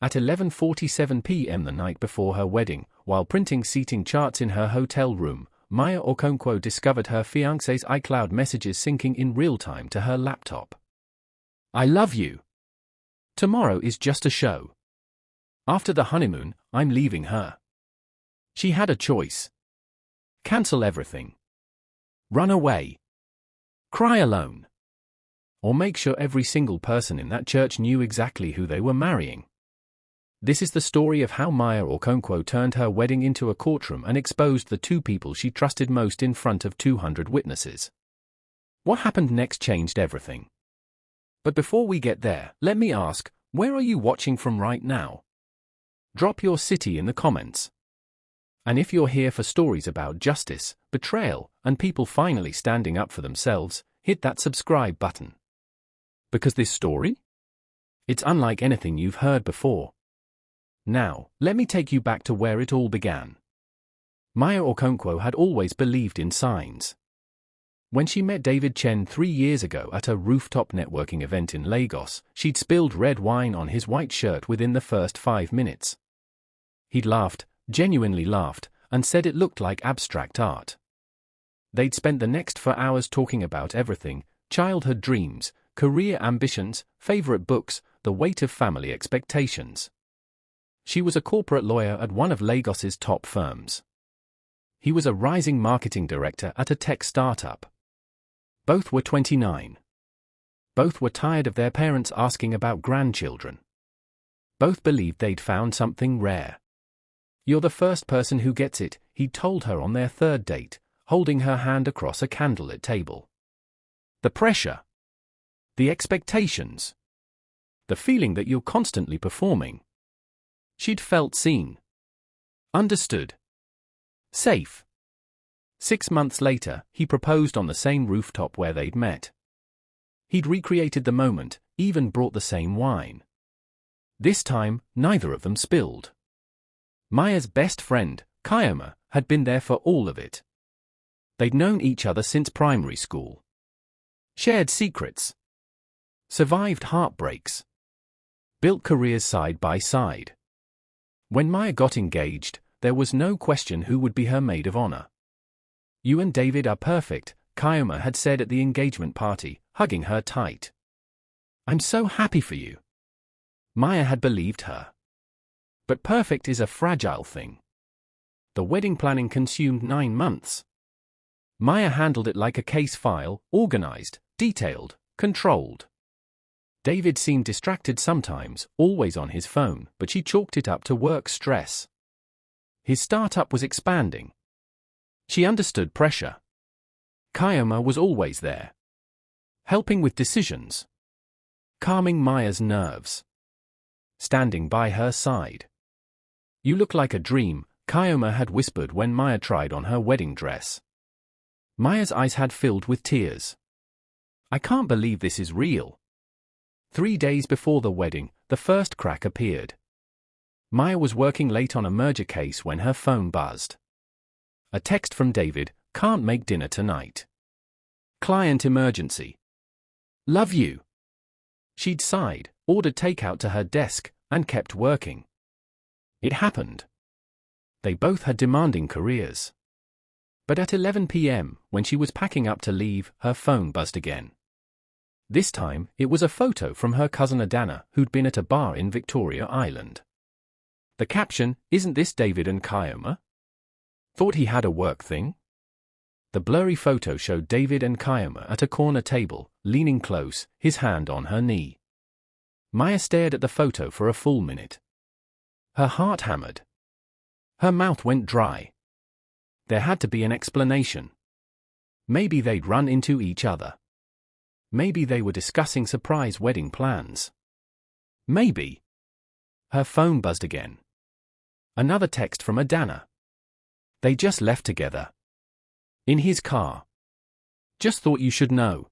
At 11:47 p.m. the night before her wedding, while printing seating charts in her hotel room, Maya Okonkwo discovered her fiancé's iCloud messages syncing in real time to her laptop. I love you. Tomorrow is just a show. After the honeymoon, I'm leaving her. She had a choice. Cancel everything. Run away. Cry alone. Or make sure every single person in that church knew exactly who they were marrying. This is the story of how Maya Okonkwo turned her wedding into a courtroom and exposed the two people she trusted most in front of 200 witnesses. What happened next changed everything. But before we get there, let me ask, where are you watching from right now? Drop your city in the comments. And if you're here for stories about justice, betrayal, and people finally standing up for themselves, hit that subscribe button. Because this story? It's unlike anything you've heard before. Now, let me take you back to where it all began. Maya Okonkwo had always believed in signs. When she met David Chen 3 years ago at a rooftop networking event in Lagos, she'd spilled red wine on his white shirt within the first 5 minutes. He'd laughed, genuinely laughed, and said it looked like abstract art. They'd spent the next 4 hours talking about everything: childhood dreams, career ambitions, favorite books, the weight of family expectations. She was a corporate lawyer at one of Lagos's top firms. He was a rising marketing director at a tech startup. Both were 29. Both were tired of their parents asking about grandchildren. Both believed they'd found something rare. You're the first person who gets it, he told her on their third date, holding her hand across a candlelit table. The pressure. The expectations. The feeling that you're constantly performing. She'd felt seen. Understood. Safe. 6 months later, he proposed on the same rooftop where they'd met. He'd recreated the moment, even brought the same wine. This time, neither of them spilled. Maya's best friend, Kayoma, had been there for all of it. They'd known each other since primary school. Shared secrets. Survived heartbreaks. Built careers side by side. When Maya got engaged, there was no question who would be her maid of honor. You and David are perfect, Kayoma had said at the engagement party, hugging her tight. I'm so happy for you. Maya had believed her. But perfect is a fragile thing. The wedding planning consumed 9 months. Maya handled it like a case file, organized, detailed, controlled. David seemed distracted sometimes, always on his phone, but she chalked it up to work stress. His startup was expanding. She understood pressure. Kayoma was always there. Helping with decisions. Calming Maya's nerves. Standing by her side. You look like a dream, Kayoma had whispered when Maya tried on her wedding dress. Maya's eyes had filled with tears. I can't believe this is real. 3 days before the wedding, the first crack appeared. Maya was working late on a merger case when her phone buzzed. A text from David, can't make dinner tonight. Client emergency. Love you. She'd sighed, ordered takeout to her desk, and kept working. It happened. They both had demanding careers. But at 11 p.m., when she was packing up to leave, her phone buzzed again. This time, it was a photo from her cousin Adana, who'd been at a bar in Victoria Island. The caption, "Isn't this David and Kayoma?" Thought he had a work thing? The blurry photo showed David and Kayoma at a corner table, leaning close, his hand on her knee. Maya stared at the photo for a full minute. Her heart hammered. Her mouth went dry. There had to be an explanation. Maybe they'd run into each other. Maybe they were discussing surprise wedding plans. Maybe. Her phone buzzed again. Another text from Adana. They just left together. In his car. Just thought you should know.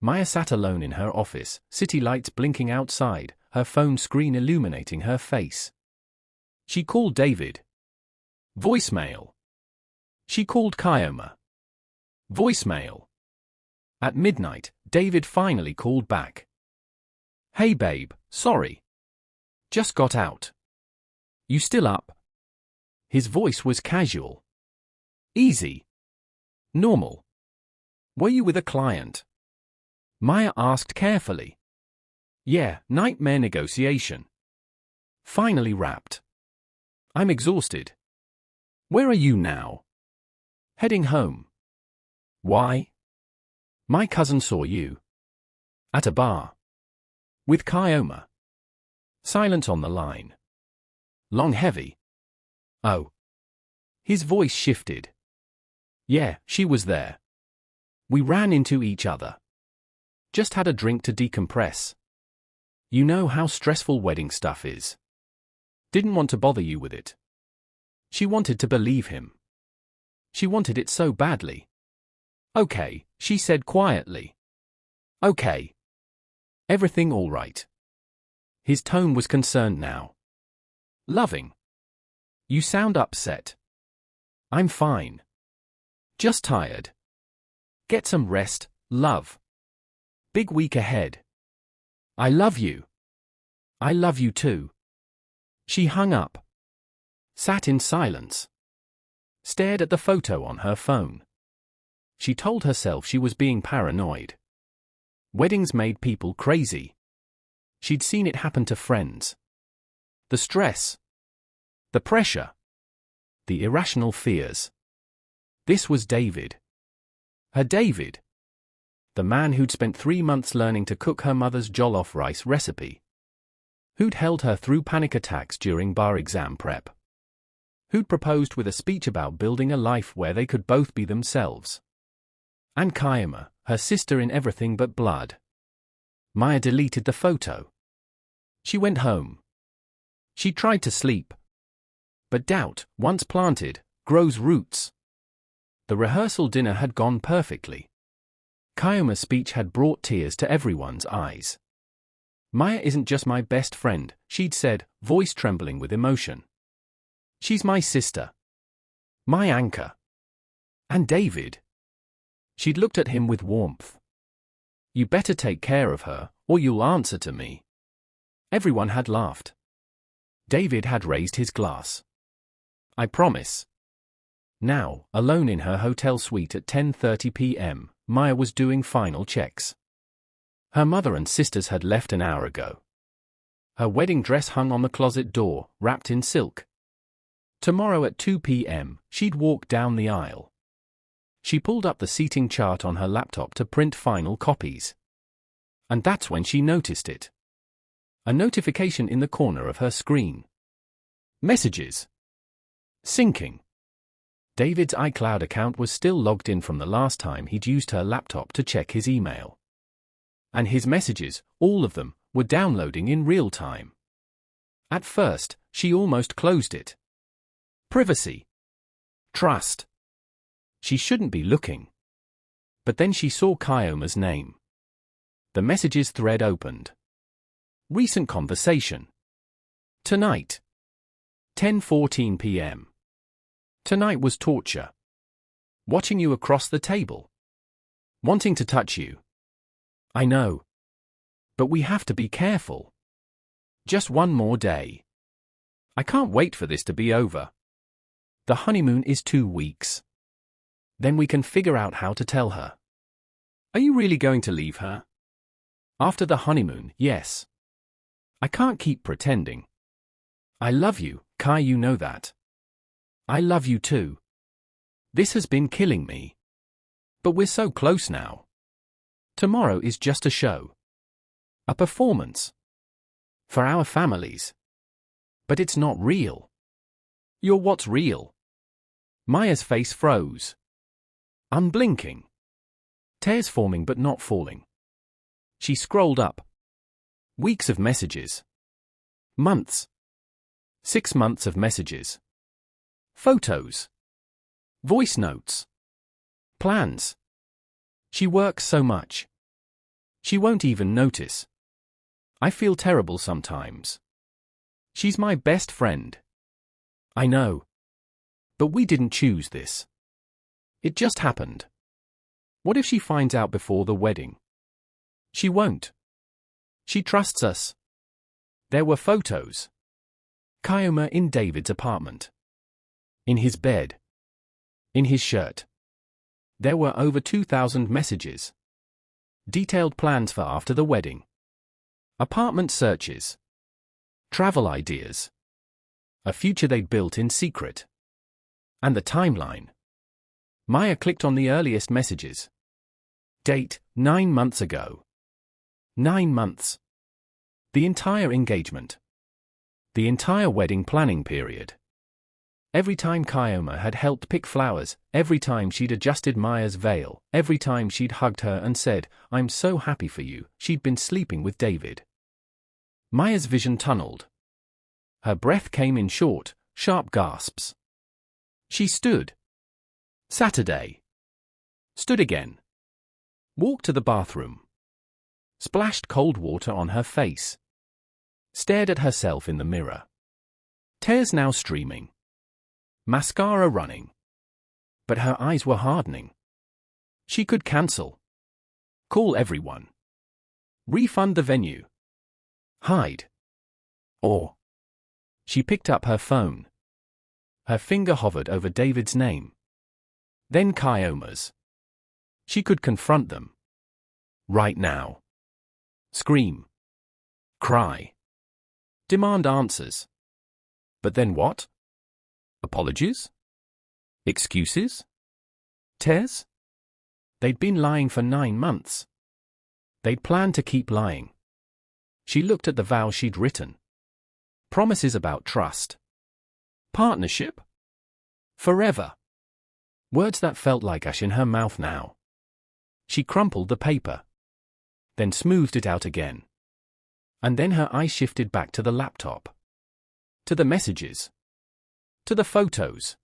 Maya sat alone in her office, city lights blinking outside, her phone screen illuminating her face. She called David. Voicemail. She called Kayoma. Voicemail. At midnight, David finally called back. Hey babe, sorry. Just got out. You still up? His voice was casual. Easy. Normal. Were you with a client? Maya asked carefully. Yeah, nightmare negotiation. Finally wrapped. I'm exhausted. Where are you now? Heading home. Why? My cousin saw you. At a bar. With Kioma. Silence on the line. Long heavy. Oh. His voice shifted. Yeah, she was there. We ran into each other. Just had a drink to decompress. You know how stressful wedding stuff is. Didn't want to bother you with it. She wanted to believe him. She wanted it so badly. Okay, she said quietly. Okay. Everything all right? His tone was concerned now. Loving. You sound upset. I'm fine. Just tired. Get some rest, love. Big week ahead. I love you. I love you too. She hung up. Sat in silence. Stared at the photo on her phone. She told herself she was being paranoid. Weddings made people crazy. She'd seen it happen to friends. The stress. The pressure. The irrational fears. This was David. Her David. The man who'd spent 3 months learning to cook her mother's jollof rice recipe. Who'd held her through panic attacks during bar exam prep. Who'd proposed with a speech about building a life where they could both be themselves. And Kioma, her sister in everything but blood. Maya deleted the photo. She went home. She tried to sleep. But doubt, once planted, grows roots. The rehearsal dinner had gone perfectly. Kioma's speech had brought tears to everyone's eyes. Maya isn't just my best friend, she'd said, voice trembling with emotion. She's my sister. My anchor. And David. She'd looked at him with warmth. You better take care of her, or you'll answer to me. Everyone had laughed. David had raised his glass. I promise. Now, alone in her hotel suite at 10:30 p.m., Maya was doing final checks. Her mother and sisters had left an hour ago. Her wedding dress hung on the closet door, wrapped in silk. Tomorrow at 2 p.m., she'd walk down the aisle. She pulled up the seating chart on her laptop to print final copies. And that's when she noticed it. A notification in the corner of her screen. Messages. Syncing. David's iCloud account was still logged in from the last time he'd used her laptop to check his email. And his messages, all of them, were downloading in real time. At first, she almost closed it. Privacy. Trust. She shouldn't be looking. But then she saw Kioma's name. The messages thread opened. Recent conversation. Tonight. 10:14 p.m. Tonight was torture. Watching you across the table. Wanting to touch you. I know. But we have to be careful. Just one more day. I can't wait for this to be over. The honeymoon is 2 weeks. Then we can figure out how to tell her. Are you really going to leave her? After the honeymoon, yes. I can't keep pretending. I love you, Kai, you know that. I love you too. This has been killing me. But we're so close now. Tomorrow is just a show. A performance. For our families. But it's not real. You're what's real. Maya's face froze. Unblinking. Tears forming but not falling. She scrolled up. Weeks of messages. Months. 6 months of messages. Photos. Voice notes. Plans. She works so much. She won't even notice. I feel terrible sometimes. She's my best friend. I know. But we didn't choose this. It just happened. What if she finds out before the wedding? She won't. She trusts us. There were photos. Kyoma in David's apartment. In his bed. In his shirt. There were over 2,000 messages. Detailed plans for after the wedding. Apartment searches. Travel ideas. A future they'd built in secret. And the timeline. Maya clicked on the earliest messages. Date, 9 months ago. 9 months. The entire engagement. The entire wedding planning period. Every time Kyoma had helped pick flowers, every time she'd adjusted Maya's veil, every time she'd hugged her and said, "I'm so happy for you," she'd been sleeping with David. Maya's vision tunneled. Her breath came in short, sharp gasps. She stood. Saturday. Stood again. Walked to the bathroom. Splashed cold water on her face. Stared at herself in the mirror. Tears now streaming. Mascara running. But her eyes were hardening. She could cancel. Call everyone. Refund the venue. Hide. Or. She picked up her phone. Her finger hovered over David's name. Then Kyoma's. She could confront them. Right now. Scream. Cry. Demand answers. But then what? Apologies? Excuses? Tears? They'd been lying for 9 months. They'd planned to keep lying. She looked at the vows she'd written. Promises about trust. Partnership? Forever. Words that felt like ash in her mouth now. She crumpled the paper. Then smoothed it out again. And then her eyes shifted back to the laptop. To the messages. To the photos.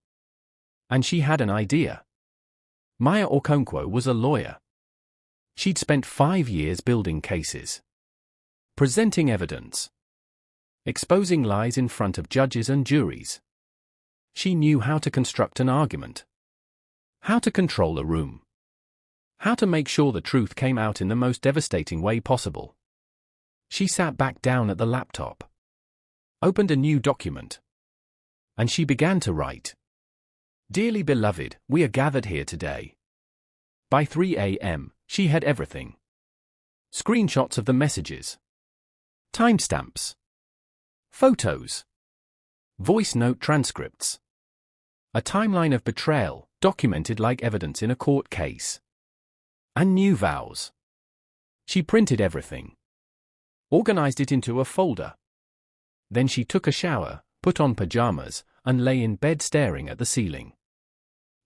And she had an idea. Maya Okonkwo was a lawyer. She'd spent 5 years building cases. Presenting evidence. Exposing lies in front of judges and juries. She knew how to construct an argument. How to control a room. How to make sure the truth came out in the most devastating way possible. She sat back down at the laptop. Opened a new document. And she began to write. Dearly beloved, we are gathered here today. By 3 a.m., she had everything. Screenshots of the messages. Timestamps. Photos. Voice note transcripts. A timeline of betrayal, documented like evidence in a court case. And new vows. She printed everything. Organized it into a folder. Then she took a shower, put on pajamas, and lay in bed staring at the ceiling.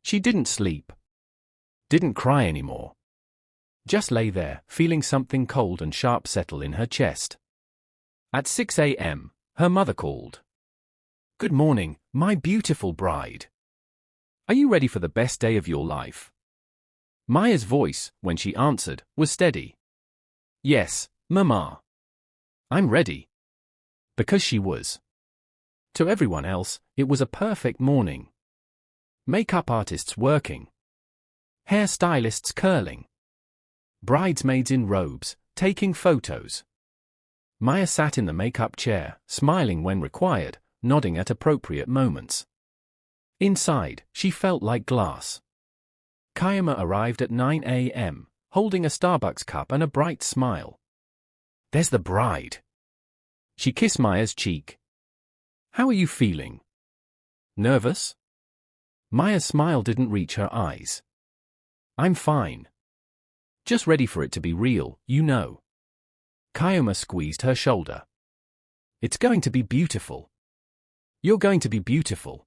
She didn't sleep. Didn't cry anymore. Just lay there, feeling something cold and sharp settle in her chest. At 6 a.m., her mother called. Good morning, my beautiful bride. Are you ready for the best day of your life? Maya's voice, when she answered, was steady. Yes, Mama. I'm ready. Because she was. To everyone else, it was a perfect morning. Makeup artists working. Hairstylists curling. Bridesmaids in robes, taking photos. Maya sat in the makeup chair, smiling when required, nodding at appropriate moments. Inside, she felt like glass. Kyoma arrived at 9 a.m., holding a Starbucks cup and a bright smile. There's the bride. She kissed Maya's cheek. How are you feeling? Nervous? Maya's smile didn't reach her eyes. I'm fine. Just ready for it to be real, you know. Kyoma squeezed her shoulder. It's going to be beautiful. You're going to be beautiful.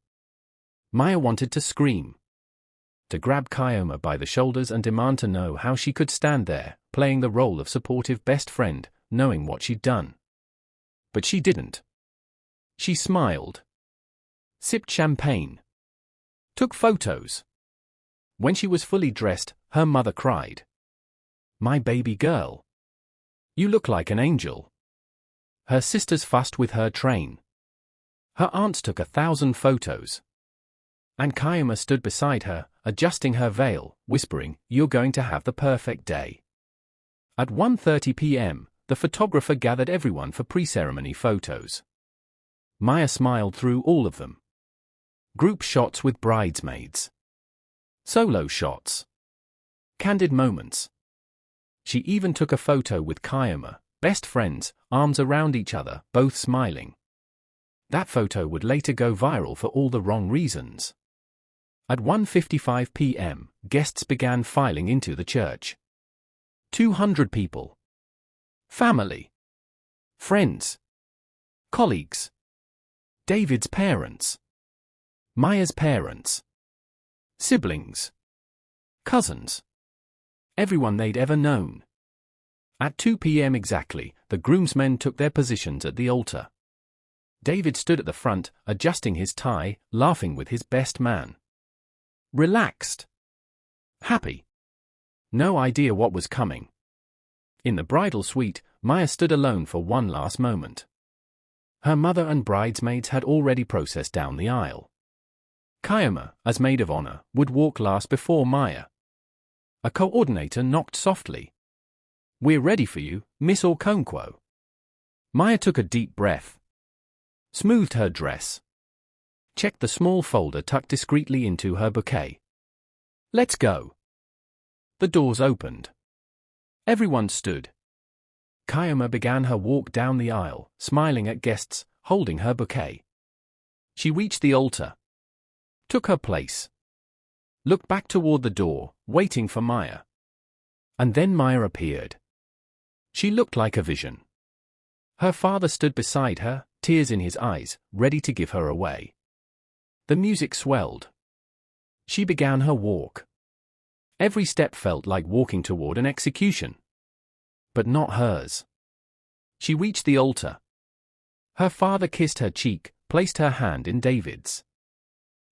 Maya wanted to scream. To grab Kyoma by the shoulders and demand to know how she could stand there, playing the role of supportive best friend, knowing what she'd done. But she didn't. She smiled. Sipped champagne. Took photos. When she was fully dressed, her mother cried. My baby girl. You look like an angel. Her sisters fussed with her train. Her aunts took 1,000 photos. And Kyoma stood beside her, adjusting her veil, whispering, You're going to have the perfect day. At 1:30 p.m., the photographer gathered everyone for pre-ceremony photos. Maya smiled through all of them. Group shots with bridesmaids. Solo shots. Candid moments. She even took a photo with Kioma, best friends, arms around each other, both smiling. That photo would later go viral for all the wrong reasons. At 1:55 p.m., guests began filing into the church. 200 people. Family. Friends. Colleagues. David's parents. Maya's parents. Siblings. Cousins. Everyone they'd ever known. At 2 p.m. exactly, the groomsmen took their positions at the altar. David stood at the front, adjusting his tie, laughing with his best man. Relaxed. Happy. No idea what was coming. In the bridal suite, Maya stood alone for one last moment. Her mother and bridesmaids had already processed down the aisle. Kioma, as maid of honor, would walk last before Maya. A coordinator knocked softly. "We're ready for you, Miss Okonkwo." Maya took a deep breath. Smoothed her dress. Checked the small folder tucked discreetly into her bouquet. "Let's go." The doors opened. Everyone stood. Kioma began her walk down the aisle, smiling at guests, holding her bouquet. She reached the altar. Took her place. Looked back toward the door, waiting for Maya. And then Maya appeared. She looked like a vision. Her father stood beside her, tears in his eyes, ready to give her away. The music swelled. She began her walk. Every step felt like walking toward an execution. But not hers. She reached the altar. Her father kissed her cheek, placed her hand in David's.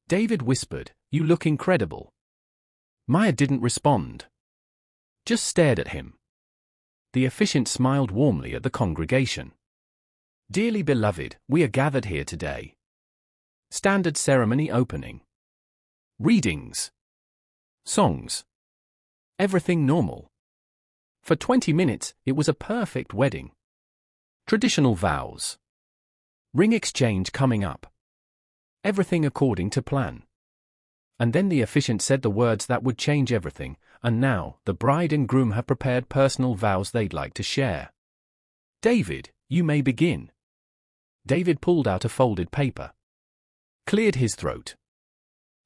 David whispered, "You look incredible." Maya didn't respond. Just stared at him. The officiant smiled warmly at the congregation. "Dearly beloved, we are gathered here today." Standard ceremony opening. Readings. Songs. Everything normal. For 20 minutes, it was a perfect wedding. Traditional vows. Ring exchange coming up. Everything according to plan. And then the officiant said the words that would change everything, and now, the bride and groom have prepared personal vows they'd like to share. "David, you may begin." David pulled out a folded paper. Cleared his throat.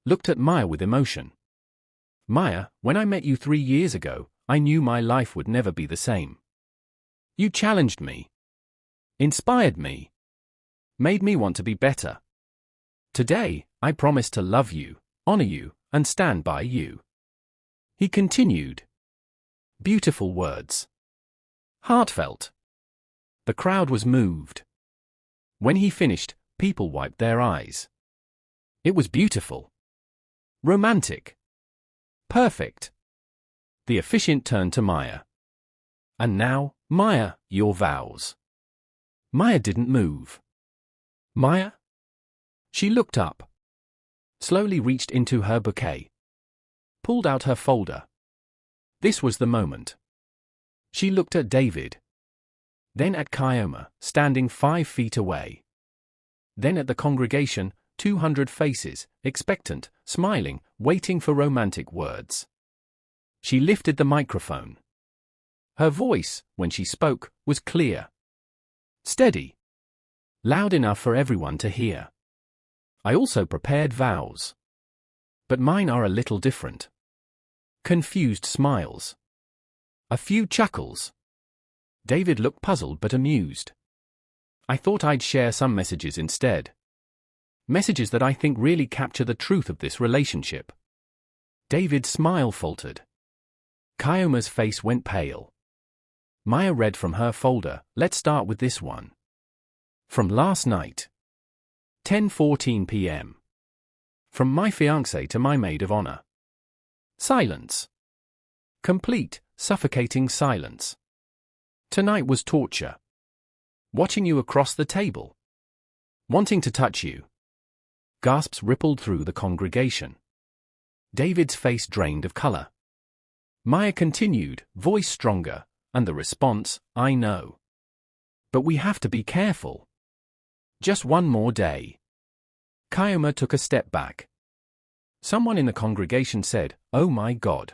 Looked at Maya with emotion. "Maya, when I met you 3 years ago, I knew my life would never be the same. You challenged me. Inspired me. Made me want to be better. Today, I promise to love you, honor you, and stand by you." He continued. Beautiful words. Heartfelt. The crowd was moved. When he finished, people wiped their eyes. It was beautiful. Romantic. Perfect. The officiant turned to Maya. "And now, Maya, your vows." Maya didn't move. "Maya?" She looked up. Slowly reached into her bouquet. Pulled out her folder. This was the moment. She looked at David. Then at Kioma, standing 5 feet away. Then at the congregation, 200 faces, expectant, smiling, waiting for romantic words. She lifted the microphone. Her voice, when she spoke, was clear. Steady. Loud enough for everyone to hear. "I also prepared vows. But mine are a little different." Confused smiles. A few chuckles. David looked puzzled but amused. "I thought I'd share some messages instead. Messages that I think really capture the truth of this relationship." David's smile faltered. Kioma's face went pale. Maya read from her folder, "Let's start with this one. From last night. 10:14 p.m. From my fiancé to my maid of honor." Silence. Complete, suffocating silence. "Tonight was torture. Watching you across the table. Wanting to touch you." Gasps rippled through the congregation. David's face drained of color. Maya continued, voice stronger, and the response, "I know." But we have to be careful. Just one more day. Kyoma took a step back. Someone in the congregation said, "Oh my God.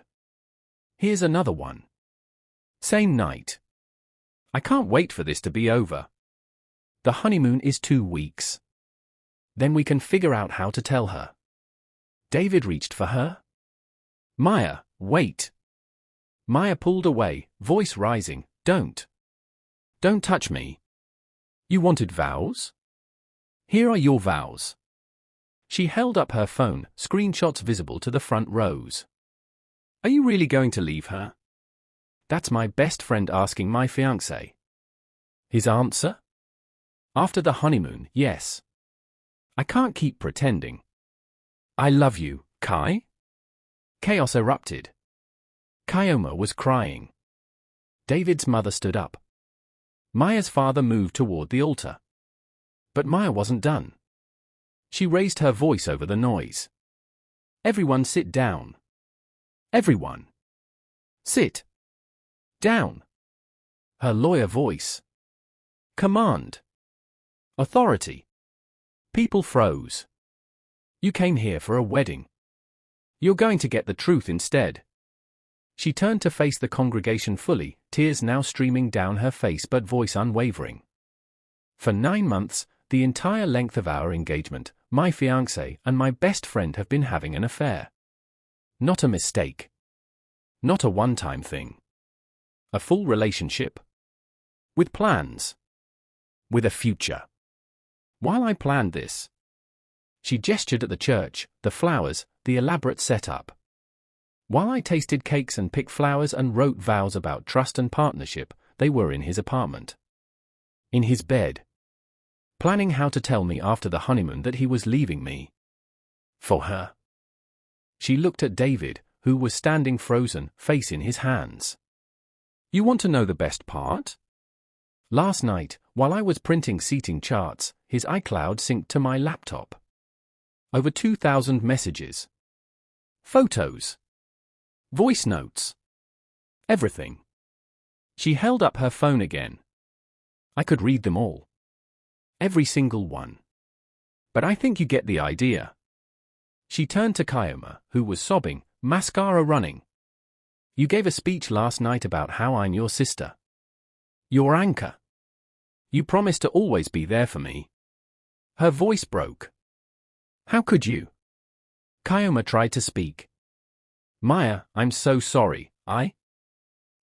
Here's another one." Same night. I can't wait for this to be over. The honeymoon is 2 weeks. Then we can figure out how to tell her. David reached for her. Maya, wait. Maya pulled away, voice rising, Don't touch me. You wanted vows? Here are your vows. She held up her phone, screenshots visible to the front rows. Are you really going to leave her? That's my best friend asking my fiancé. His answer? After the honeymoon, yes. I can't keep pretending. I love you, Kai. Chaos erupted. Kyoma was crying. David's mother stood up. Maya's father moved toward the altar. But Maya wasn't done. She raised her voice over the noise. Everyone sit down. Everyone. Sit. Down. Her lawyer voice. Command. Authority. People froze. You came here for a wedding. You're going to get the truth instead. She turned to face the congregation fully, tears now streaming down her face but voice unwavering. For 9 months, the entire length of our engagement, my fiancé and my best friend have been having an affair. Not a mistake. Not a one-time thing. A full relationship. With plans. With a future. While I planned this. She gestured at the church, the flowers, the elaborate setup. While I tasted cakes and picked flowers and wrote vows about trust and partnership, they were in his apartment. In his bed. Planning how to tell me after the honeymoon that he was leaving me. For her. She looked at David, who was standing frozen, face in his hands. You want to know the best part? Last night, while I was printing seating charts, his iCloud synced to my laptop. Over 2,000 messages. Photos. Voice notes. Everything. She held up her phone again. I could read them all. Every single one. But I think you get the idea. She turned to Kyoma, who was sobbing, mascara running. You gave a speech last night about how I'm your sister. Your anchor. You promised to always be there for me. Her voice broke. How could you? Kyoma tried to speak. Maya, I'm so sorry.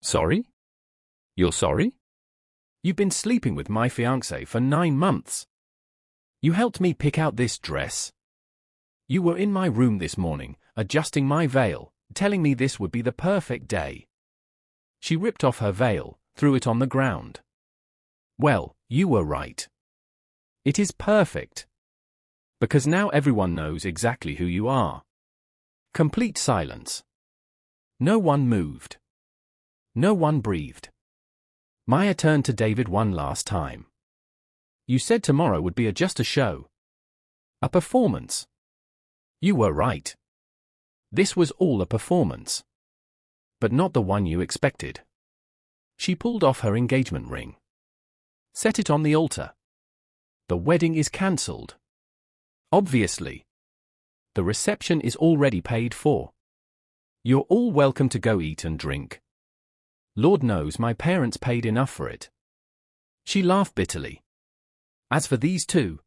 Sorry? You're sorry? You've been sleeping with my fiancé for 9 months. You helped me pick out this dress. You were in my room this morning, adjusting my veil, telling me this would be the perfect day. She ripped off her veil, threw it on the ground. Well, you were right. It is perfect. Because now everyone knows exactly who you are. Complete silence. No one moved. No one breathed. Maya turned to David one last time. You said tomorrow would be just a show. A performance. You were right. This was all a performance. But not the one you expected. She pulled off her engagement ring. Set it on the altar. The wedding is cancelled. Obviously. The reception is already paid for. You're all welcome to go eat and drink. Lord knows my parents paid enough for it. She laughed bitterly. As for these two.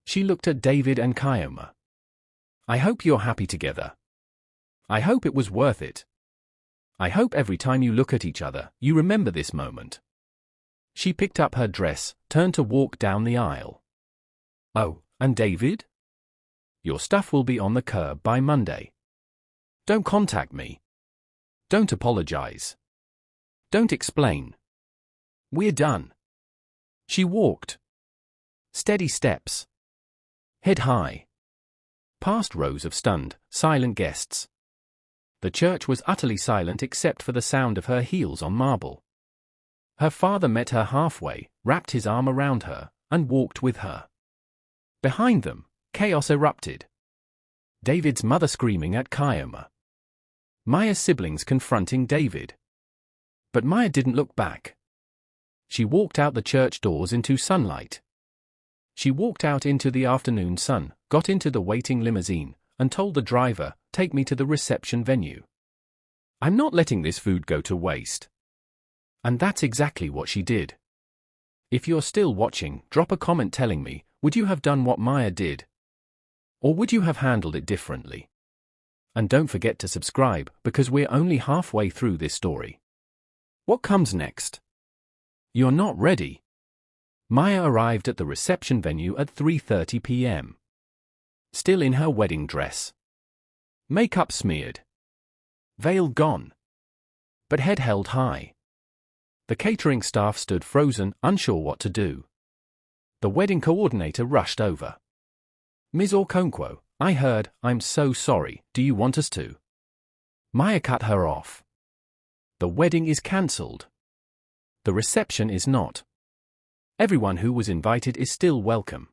She looked at David and Kyoma. I hope you're happy together. I hope it was worth it. I hope every time you look at each other, you remember this moment. She picked up her dress, turned to walk down the aisle. Oh, and David? Your stuff will be on the curb by Monday. Don't contact me. Don't apologize. Don't explain. We're done. She walked. Steady steps. Head high. Past rows of stunned, silent guests. The church was utterly silent except for the sound of her heels on marble. Her father met her halfway, wrapped his arm around her, and walked with her. Behind them, chaos erupted. David's mother screaming at Kyoma. Maya's siblings confronting David. But Maya didn't look back. She walked out the church doors into sunlight. She walked out into the afternoon sun, got into the waiting limousine, and told the driver, "Take me to the reception venue. I'm not letting this food go to waste." And that's exactly what she did. If you're still watching, drop a comment telling me, would you have done what Maya did? Or would you have handled it differently? And don't forget to subscribe, because we're only halfway through this story. What comes next? You're not ready. Maya arrived at the reception venue at 3:30 p.m. Still in her wedding dress. Makeup smeared. Veil gone. But head held high. The catering staff stood frozen, unsure what to do. The wedding coordinator rushed over. "Ms. Okonkwo, I heard, I'm so sorry, do you want us to?" Maya cut her off. "The wedding is cancelled. The reception is not. Everyone who was invited is still welcome.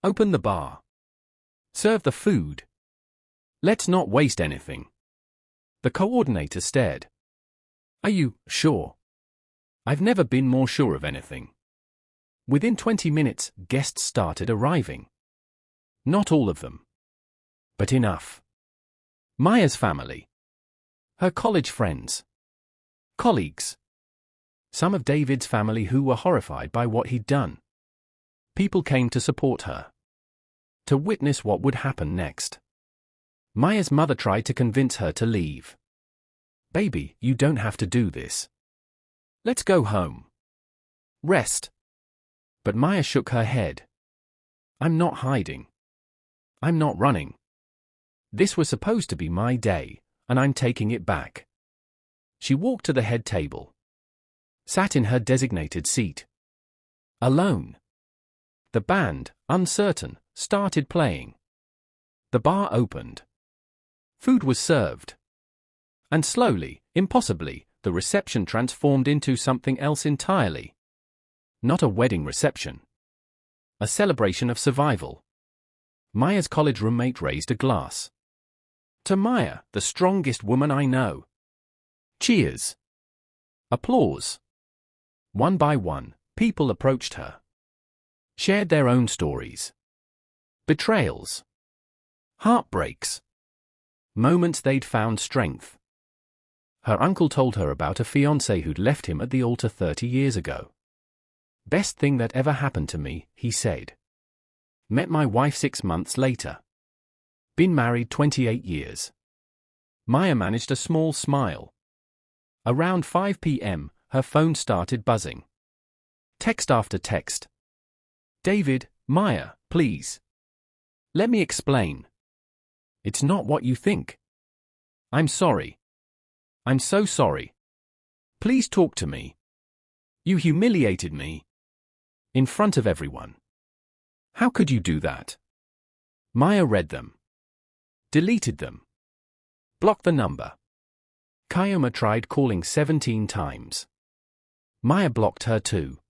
Open the bar. Serve the food. Let's not waste anything." The coordinator stared. "Are you sure?" "I've never been more sure of anything." Within 20 minutes, guests started arriving. Not all of them. But enough. Maya's family. Her college friends. Colleagues. Some of David's family who were horrified by what he'd done. People came to support her. To witness what would happen next. Maya's mother tried to convince her to leave. "Baby, you don't have to do this. Let's go home. Rest." But Maya shook her head. "I'm not hiding. I'm not running. This was supposed to be my day, and I'm taking it back." She walked to the head table. Sat in her designated seat. Alone. The band, uncertain, started playing. The bar opened. Food was served. And slowly, impossibly, the reception transformed into something else entirely. Not a wedding reception. A celebration of survival. Maya's college roommate raised a glass. "To Maya, the strongest woman I know." Cheers. Applause. One by one, people approached her. Shared their own stories. Betrayals. Heartbreaks. Moments they'd found strength. Her uncle told her about a fiancé who'd left him at the altar 30 years ago. "Best thing that ever happened to me," he said. "Met my wife 6 months later. Been married 28 years. Maya managed a small smile. Around 5 p.m., her phone started buzzing. Text after text. "David, Maya, please. Let me explain. It's not what you think. I'm sorry. I'm so sorry. Please talk to me. You humiliated me. In front of everyone. How could you do that?" Maya read them. Deleted them. Blocked the number. Kayoma tried calling 17 times. Maya blocked her too.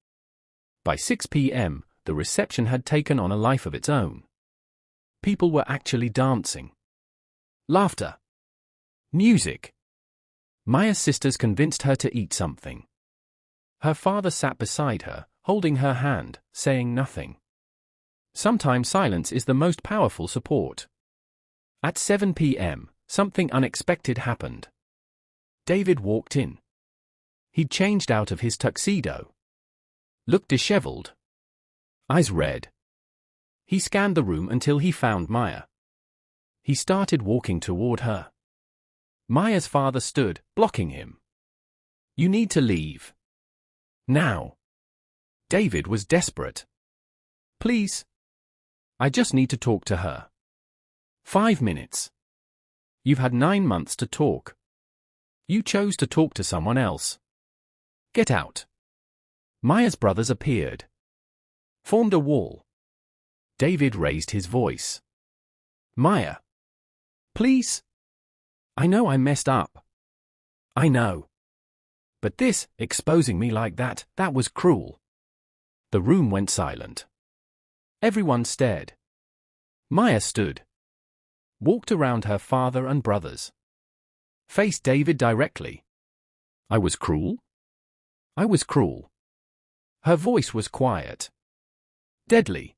By 6 p.m., the reception had taken on a life of its own. People were actually dancing. Laughter. Music. Maya's sisters convinced her to eat something. Her father sat beside her, holding her hand, saying nothing. Sometimes silence is the most powerful support. At 7 p.m., something unexpected happened. David walked in. He'd changed out of his tuxedo. Looked disheveled. Eyes red. He scanned the room until he found Maya. He started walking toward her. Maya's father stood, blocking him. "You need to leave. Now." David was desperate. "Please. I just need to talk to her. 5 minutes. You've had 9 months to talk. You chose to talk to someone else. Get out." Maya's brothers appeared. Formed a wall. David raised his voice. "Maya. Please. I know I messed up. I know. But this, exposing me like that was cruel." The room went silent. Everyone stared. Maya stood. Walked around her father and brothers. Faced David directly. "I was cruel? I was cruel. Her voice was quiet. Deadly.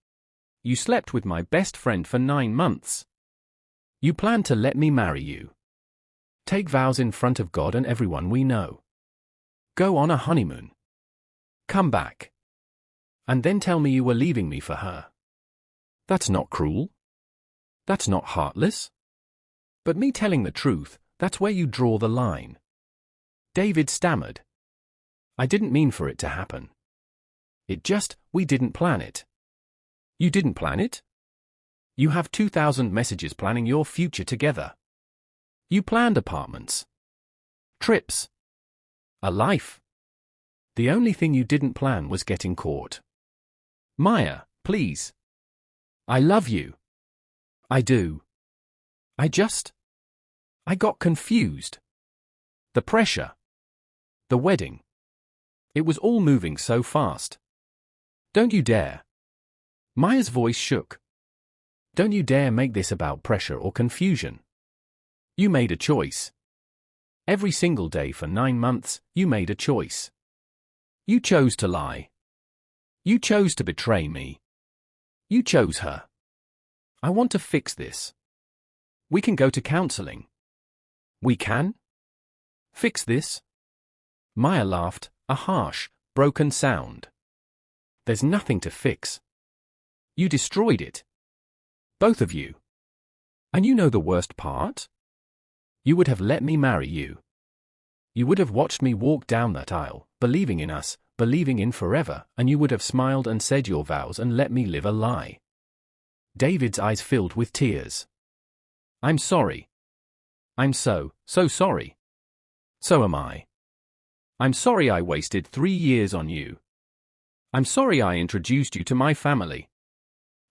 You slept with my best friend for 9 months. You planned to let me marry you. Take vows in front of God and everyone we know. Go on a honeymoon. Come back. And then tell me you were leaving me for her. That's not cruel. That's not heartless. But me telling the truth, that's where you draw the line. David stammered. I didn't mean for it to happen. We didn't plan it. You didn't plan it? You have 2,000 messages planning your future together. You planned apartments, trips, a life. The only thing you didn't plan was getting caught. Maya, please. I love you. I do. I got confused. The pressure. The wedding. It was all moving so fast. Don't you dare. Maya's voice shook. Don't you dare make this about pressure or confusion. You made a choice. Every single day for 9 months, you made a choice. You chose to lie. You chose to betray me. You chose her. I want to fix this. We can go to counseling. We can? Fix this? Maya laughed, a harsh, broken sound. There's nothing to fix. You destroyed it. Both of you. And you know the worst part? You would have let me marry you. You would have watched me walk down that aisle, believing in us, believing in forever, and you would have smiled and said your vows and let me live a lie. David's eyes filled with tears. I'm sorry. I'm so sorry. So am I. I'm sorry I wasted 3 years on you. I'm sorry I introduced you to my family.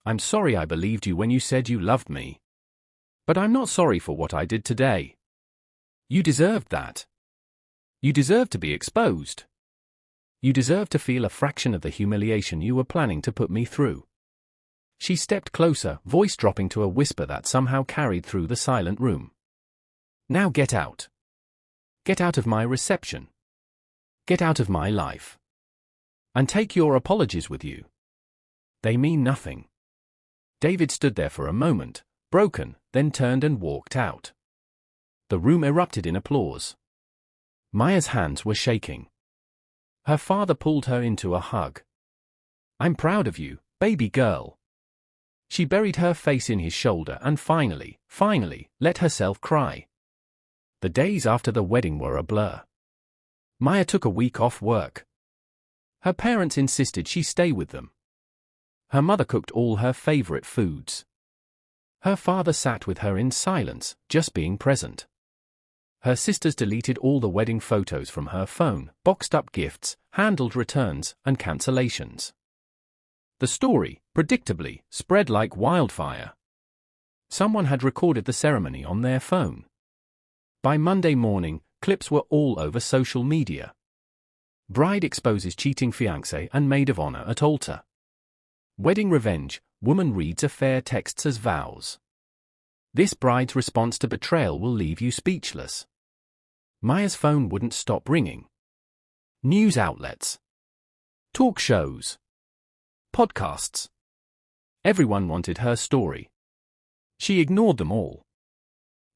I'm sorry I believed you when you said you loved me. But I'm not sorry for what I did today. You deserved that. You deserve to be exposed. You deserve to feel a fraction of the humiliation you were planning to put me through. She stepped closer, voice dropping to a whisper that somehow carried through the silent room. Now get out. Get out of my reception. Get out of my life. And take your apologies with you. They mean nothing. David stood there for a moment, broken, then turned and walked out. The room erupted in applause. Maya's hands were shaking. Her father pulled her into a hug. I'm proud of you, baby girl. She buried her face in his shoulder and finally, let herself cry. The days after the wedding were a blur. Maya took a week off work. Her parents insisted she stay with them. Her mother cooked all her favorite foods. Her father sat with her in silence, just being present. Her sisters deleted all the wedding photos from her phone, boxed up gifts, handled returns and cancellations. The story, predictably, spread like wildfire. Someone had recorded the ceremony on their phone. By Monday morning, clips were all over social media. Bride exposes cheating fiancé and maid of honor at altar. Wedding revenge, woman reads affair texts as vows. This bride's response to betrayal will leave you speechless. Maya's phone wouldn't stop ringing. News outlets. Talk shows. Podcasts. Everyone wanted her story. She ignored them all.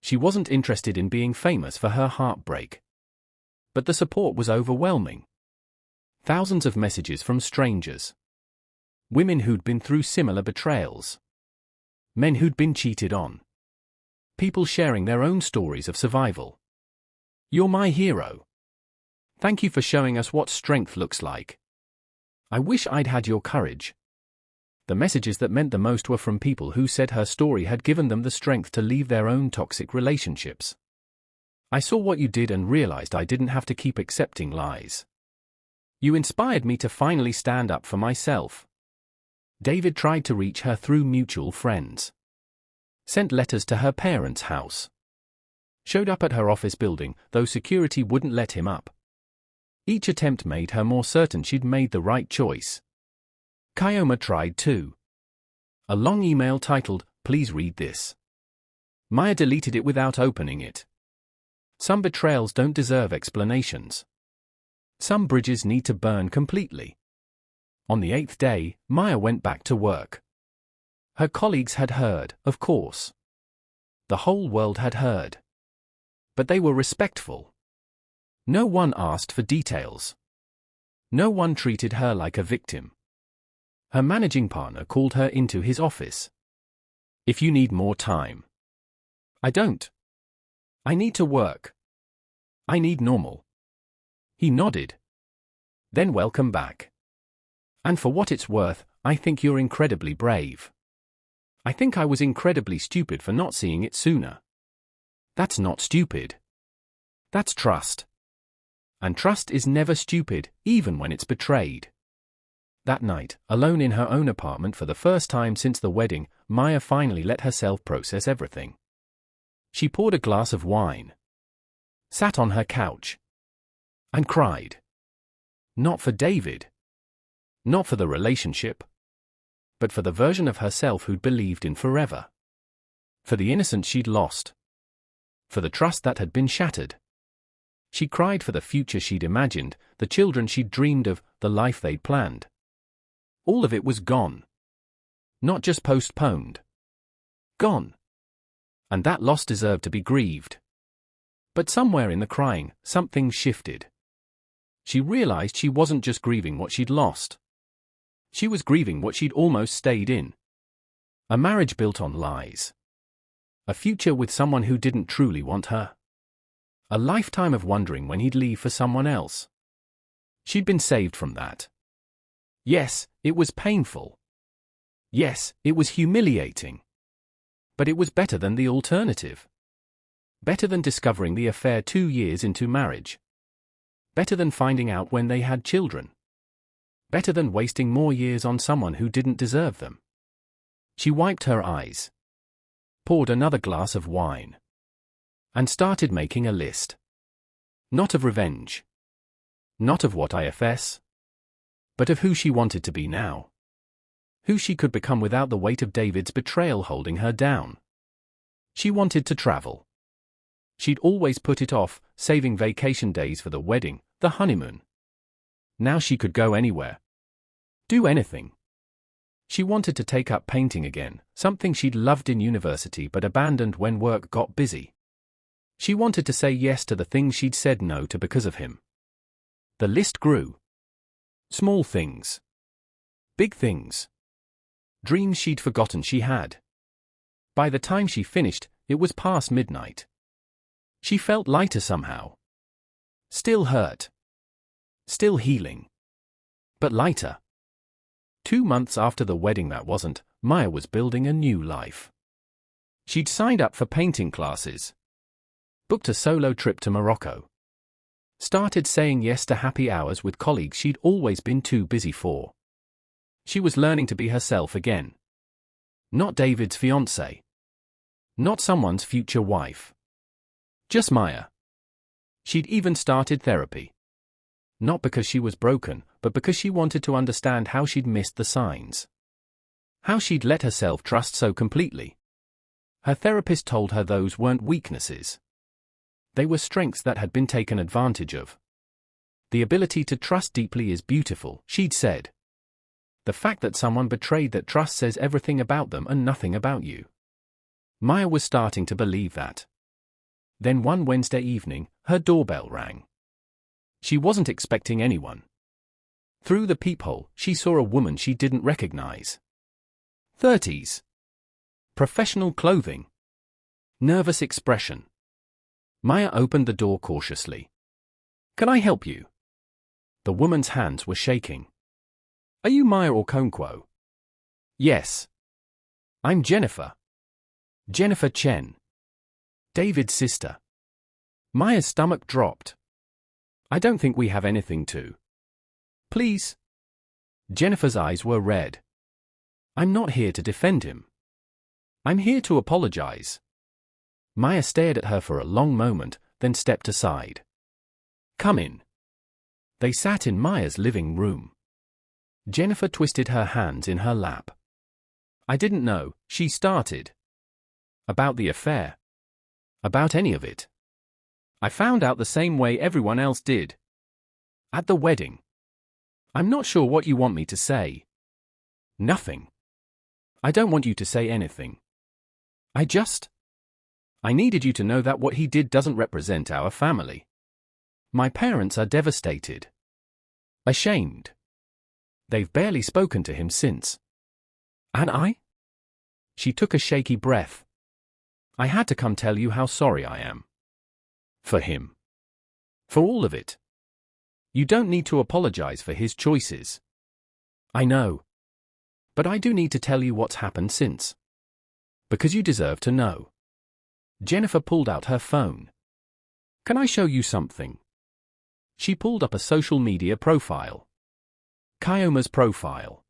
She wasn't interested in being famous for her heartbreak. But the support was overwhelming. Thousands of messages from strangers. Women who'd been through similar betrayals. Men who'd been cheated on. People sharing their own stories of survival. You're my hero. Thank you for showing us what strength looks like. I wish I'd had your courage. The messages that meant the most were from people who said her story had given them the strength to leave their own toxic relationships. I saw what you did and realized I didn't have to keep accepting lies. You inspired me to finally stand up for myself. David tried to reach her through mutual friends. Sent letters to her parents' house. Showed up at her office building, though security wouldn't let him up. Each attempt made her more certain she'd made the right choice. Kyoma tried too. A long email titled, "Please read this." Maya deleted it without opening it. Some betrayals don't deserve explanations. Some bridges need to burn completely. On the 8th day, Maya went back to work. Her colleagues had heard, of course. The whole world had heard. But they were respectful. No one asked for details. No one treated her like a victim. Her managing partner called her into his office. "If you need more time." "I don't. I need to work. I need normal." He nodded. "Then welcome back. And for what it's worth, I think you're incredibly brave. I think I was incredibly stupid for not seeing it sooner." "That's not stupid. That's trust. And trust is never stupid, even when it's betrayed." That night, alone in her own apartment for the first time since the wedding, Maya finally let herself process everything. She poured a glass of wine, sat on her couch, and cried. Not for David. Not for the relationship. But for the version of herself who'd believed in forever. For the innocence she'd lost. For the trust that had been shattered. She cried for the future she'd imagined, the children she'd dreamed of, the life they'd planned. All of it was gone. Not just postponed. Gone. And that loss deserved to be grieved. But somewhere in the crying, something shifted. She realized she wasn't just grieving what she'd lost. She was grieving what she'd almost stayed in. A marriage built on lies. A future with someone who didn't truly want her. A lifetime of wondering when he'd leave for someone else. She'd been saved from that. Yes, it was painful. Yes, it was humiliating. But it was better than the alternative. Better than discovering the affair 2 years into marriage. Better than finding out when they had children. Better than wasting more years on someone who didn't deserve them. She wiped her eyes. Poured another glass of wine. And started making a list. Not of revenge. Not of what IFS. But of who she wanted to be now. Who she could become without the weight of David's betrayal holding her down. She wanted to travel. She'd always put it off, saving vacation days for the wedding, the honeymoon. Now she could go anywhere. Do anything. She wanted to take up painting again, something she'd loved in university but abandoned when work got busy. She wanted to say yes to the things she'd said no to because of him. The list grew. Small things. Big things. Dreams she'd forgotten she had. By the time she finished, it was past midnight. She felt lighter somehow. Still hurt. Still healing. But lighter. 2 months after the wedding that wasn't, Maya was building a new life. She'd signed up for painting classes. Booked a solo trip to Morocco. Started saying yes to happy hours with colleagues she'd always been too busy for. She was learning to be herself again. Not David's fiancé. Not someone's future wife. Just Maya. She'd even started therapy. Not because she was broken, but because she wanted to understand how she'd missed the signs. How she'd let herself trust so completely. Her therapist told her those weren't weaknesses. They were strengths that had been taken advantage of. The ability to trust deeply is beautiful, she'd said. The fact that someone betrayed that trust says everything about them and nothing about you. Maya was starting to believe that. Then one Wednesday evening, her doorbell rang. She wasn't expecting anyone. Through the peephole, she saw a woman she didn't recognize. 30s. Professional clothing. Nervous expression. Maya opened the door cautiously. "Can I help you?" The woman's hands were shaking. "Are you Maya Okonkwo?" "Yes. I'm Jennifer. Jennifer Chen. David's sister." Maya's stomach dropped. "I don't think we have anything to." "Please." Jennifer's eyes were red. "I'm not here to defend him. I'm here to apologize." Maya stared at her for a long moment, then stepped aside. "Come in." They sat in Maya's living room. Jennifer twisted her hands in her lap. "I didn't know," she started. "About the affair. About any of it. I found out the same way everyone else did. At the wedding." I'm not sure what you want me to say. Nothing. I don't want you to say anything. I needed you to know that what he did doesn't represent our family. My parents are devastated. Ashamed. They've barely spoken to him since. And I? She took a shaky breath. I had to come tell you how sorry I am. For him. For all of it. You don't need to apologize for his choices. I know. But I do need to tell you what's happened since. Because you deserve to know. Jennifer pulled out her phone. Can I show you something? She pulled up a social media profile. Kyoma's profile.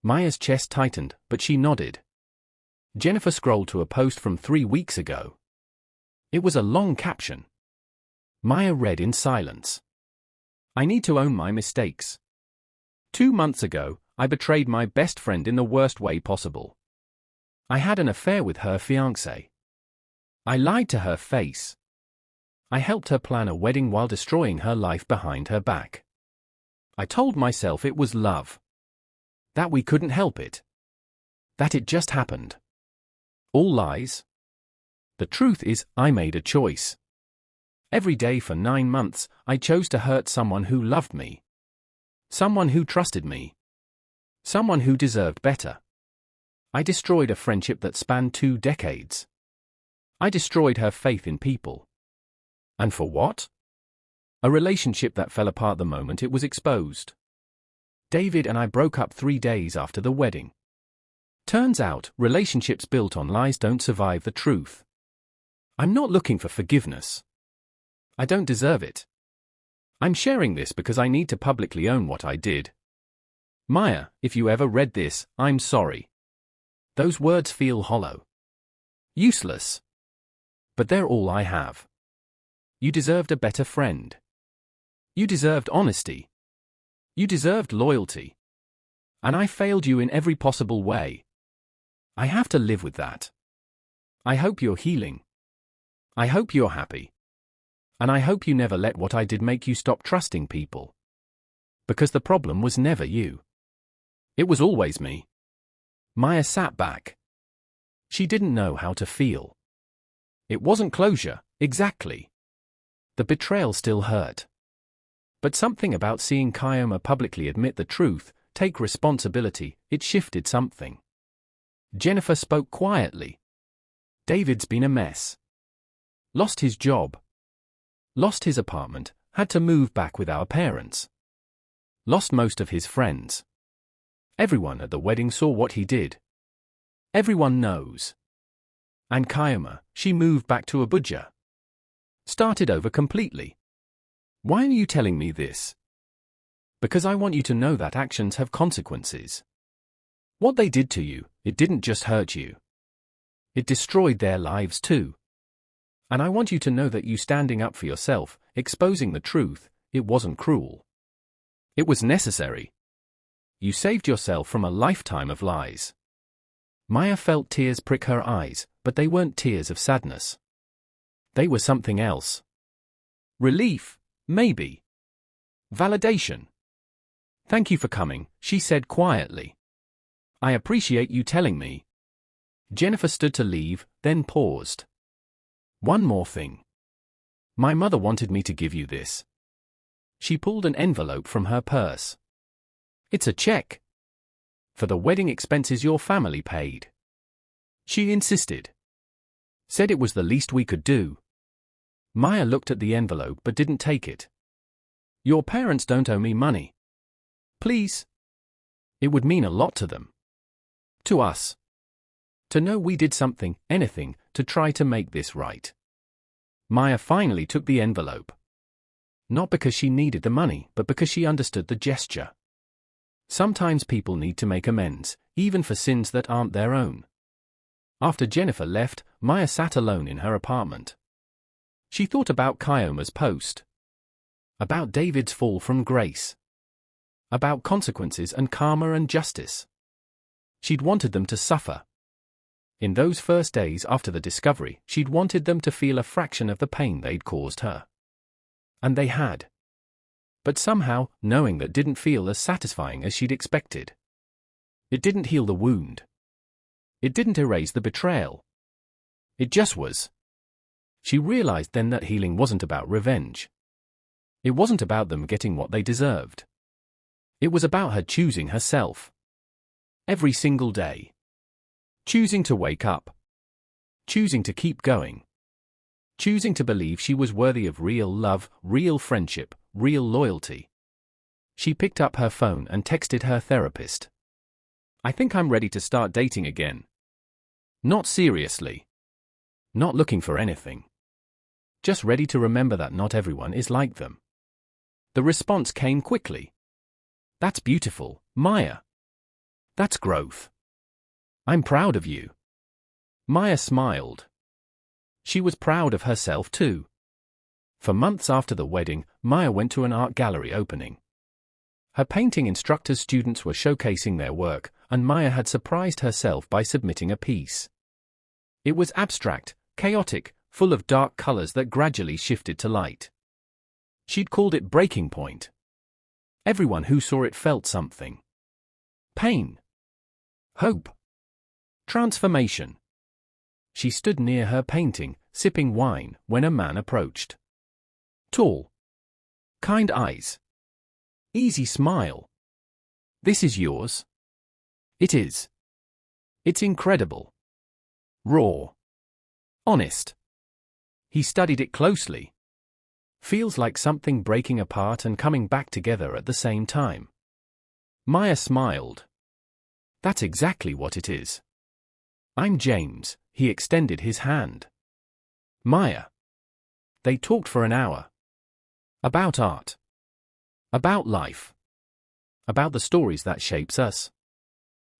Maya's chest tightened, but she nodded. Jennifer scrolled to a post from 3 weeks ago. It was a long caption. Maya read in silence. I need to own my mistakes. 2 months ago, I betrayed my best friend in the worst way possible. I had an affair with her fiancé. I lied to her face. I helped her plan a wedding while destroying her life behind her back. I told myself it was love. That we couldn't help it. That it just happened. All lies. The truth is, I made a choice. Every day for 9 months, I chose to hurt someone who loved me. Someone who trusted me. Someone who deserved better. I destroyed a friendship that spanned 2 decades. I destroyed her faith in people. And for what? A relationship that fell apart the moment it was exposed. David and I broke up 3 days after the wedding. Turns out, relationships built on lies don't survive the truth. I'm not looking for forgiveness. I don't deserve it. I'm sharing this because I need to publicly own what I did. Maya, if you ever read this, I'm sorry. Those words feel hollow. Useless. But they're all I have. You deserved a better friend. You deserved honesty. You deserved loyalty. And I failed you in every possible way. I have to live with that. I hope you're healing. I hope you're happy. And I hope you never let what I did make you stop trusting people. Because the problem was never you. It was always me. Maya sat back. She didn't know how to feel. It wasn't closure, exactly. The betrayal still hurt. But something about seeing Kyoma publicly admit the truth, take responsibility, it shifted something. Jennifer spoke quietly. David's been a mess. Lost his job. Lost his apartment, had to move back with our parents. Lost most of his friends. Everyone at the wedding saw what he did. Everyone knows. And Kyoma, she moved back to Abuja. Started over completely. Why are you telling me this? Because I want you to know that actions have consequences. What they did to you, it didn't just hurt you. It destroyed their lives too. And I want you to know that you standing up for yourself, exposing the truth, it wasn't cruel. It was necessary. You saved yourself from a lifetime of lies. Maya felt tears prick her eyes, but they weren't tears of sadness. They were something else. Relief, maybe. Validation. Thank you for coming, she said quietly. I appreciate you telling me. Jennifer stood to leave, then paused. One more thing. My mother wanted me to give you this. She pulled an envelope from her purse. It's a check. For the wedding expenses your family paid. She insisted. Said it was the least we could do. Maya looked at the envelope but didn't take it. Your parents don't owe me money. Please. It would mean a lot to them. To us. To know we did something, anything, to try to make this right. Maya finally took the envelope. Not because she needed the money, but because she understood the gesture. Sometimes people need to make amends, even for sins that aren't their own. After Jennifer left, Maya sat alone in her apartment. She thought about Kyoma's post. About David's fall from grace. About consequences and karma and justice. She'd wanted them to suffer. In those first days after the discovery, she'd wanted them to feel a fraction of the pain they'd caused her. And they had. But somehow, knowing that didn't feel as satisfying as she'd expected. It didn't heal the wound. It didn't erase the betrayal. It just was. She realized then that healing wasn't about revenge. It wasn't about them getting what they deserved. It was about her choosing herself. Every single day. Choosing to wake up. Choosing to keep going. Choosing to believe she was worthy of real love, real friendship, real loyalty. She picked up her phone and texted her therapist. I think I'm ready to start dating again. Not seriously. Not looking for anything. Just ready to remember that not everyone is like them. The response came quickly. That's beautiful, Maya. That's growth. I'm proud of you. Maya smiled. She was proud of herself too. For months after the wedding, Maya went to an art gallery opening. Her painting instructor's students were showcasing their work, and Maya had surprised herself by submitting a piece. It was abstract, chaotic, full of dark colors that gradually shifted to light. She'd called it breaking point. Everyone who saw it felt something. Pain. Hope. Transformation. She stood near her painting, sipping wine, when a man approached. Tall. Kind eyes. Easy smile. This is yours? It is. It's incredible. Raw. Honest. He studied it closely. Feels like something breaking apart and coming back together at the same time. Maya smiled. That's exactly what it is. I'm James. He extended his hand. Maya. They talked for an hour. About art. About life. About the stories that shapes us.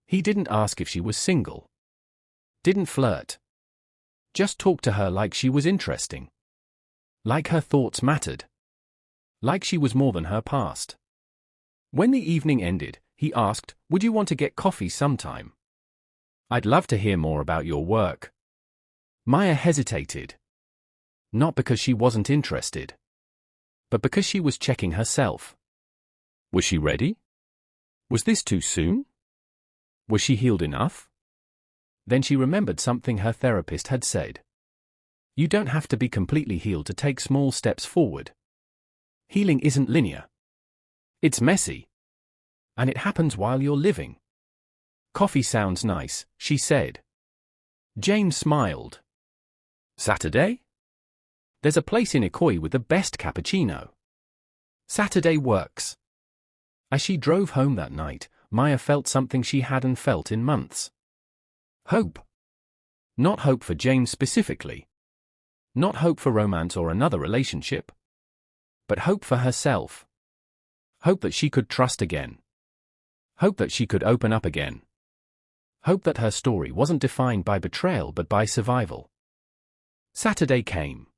He didn't ask if she was single. Didn't flirt. Just talked to her like she was interesting. Like her thoughts mattered. Like she was more than her past. When the evening ended, he asked, would you want to get coffee sometime? I'd love to hear more about your work. Maya hesitated. Not because she wasn't interested, but because she was checking herself. Was she ready? Was this too soon? Was she healed enough? Then she remembered something her therapist had said. You don't have to be completely healed to take small steps forward. Healing isn't linear. It's messy. And it happens while you're living. Coffee sounds nice, she said. James smiled. Saturday? There's a place in Ikoi with the best cappuccino. Saturday works. As she drove home that night, Maya felt something she hadn't felt in months. Hope. Not hope for James specifically. Not hope for romance or another relationship. But hope for herself. Hope that she could trust again. Hope that she could open up again. Hope that her story wasn't defined by betrayal but by survival. Saturday came.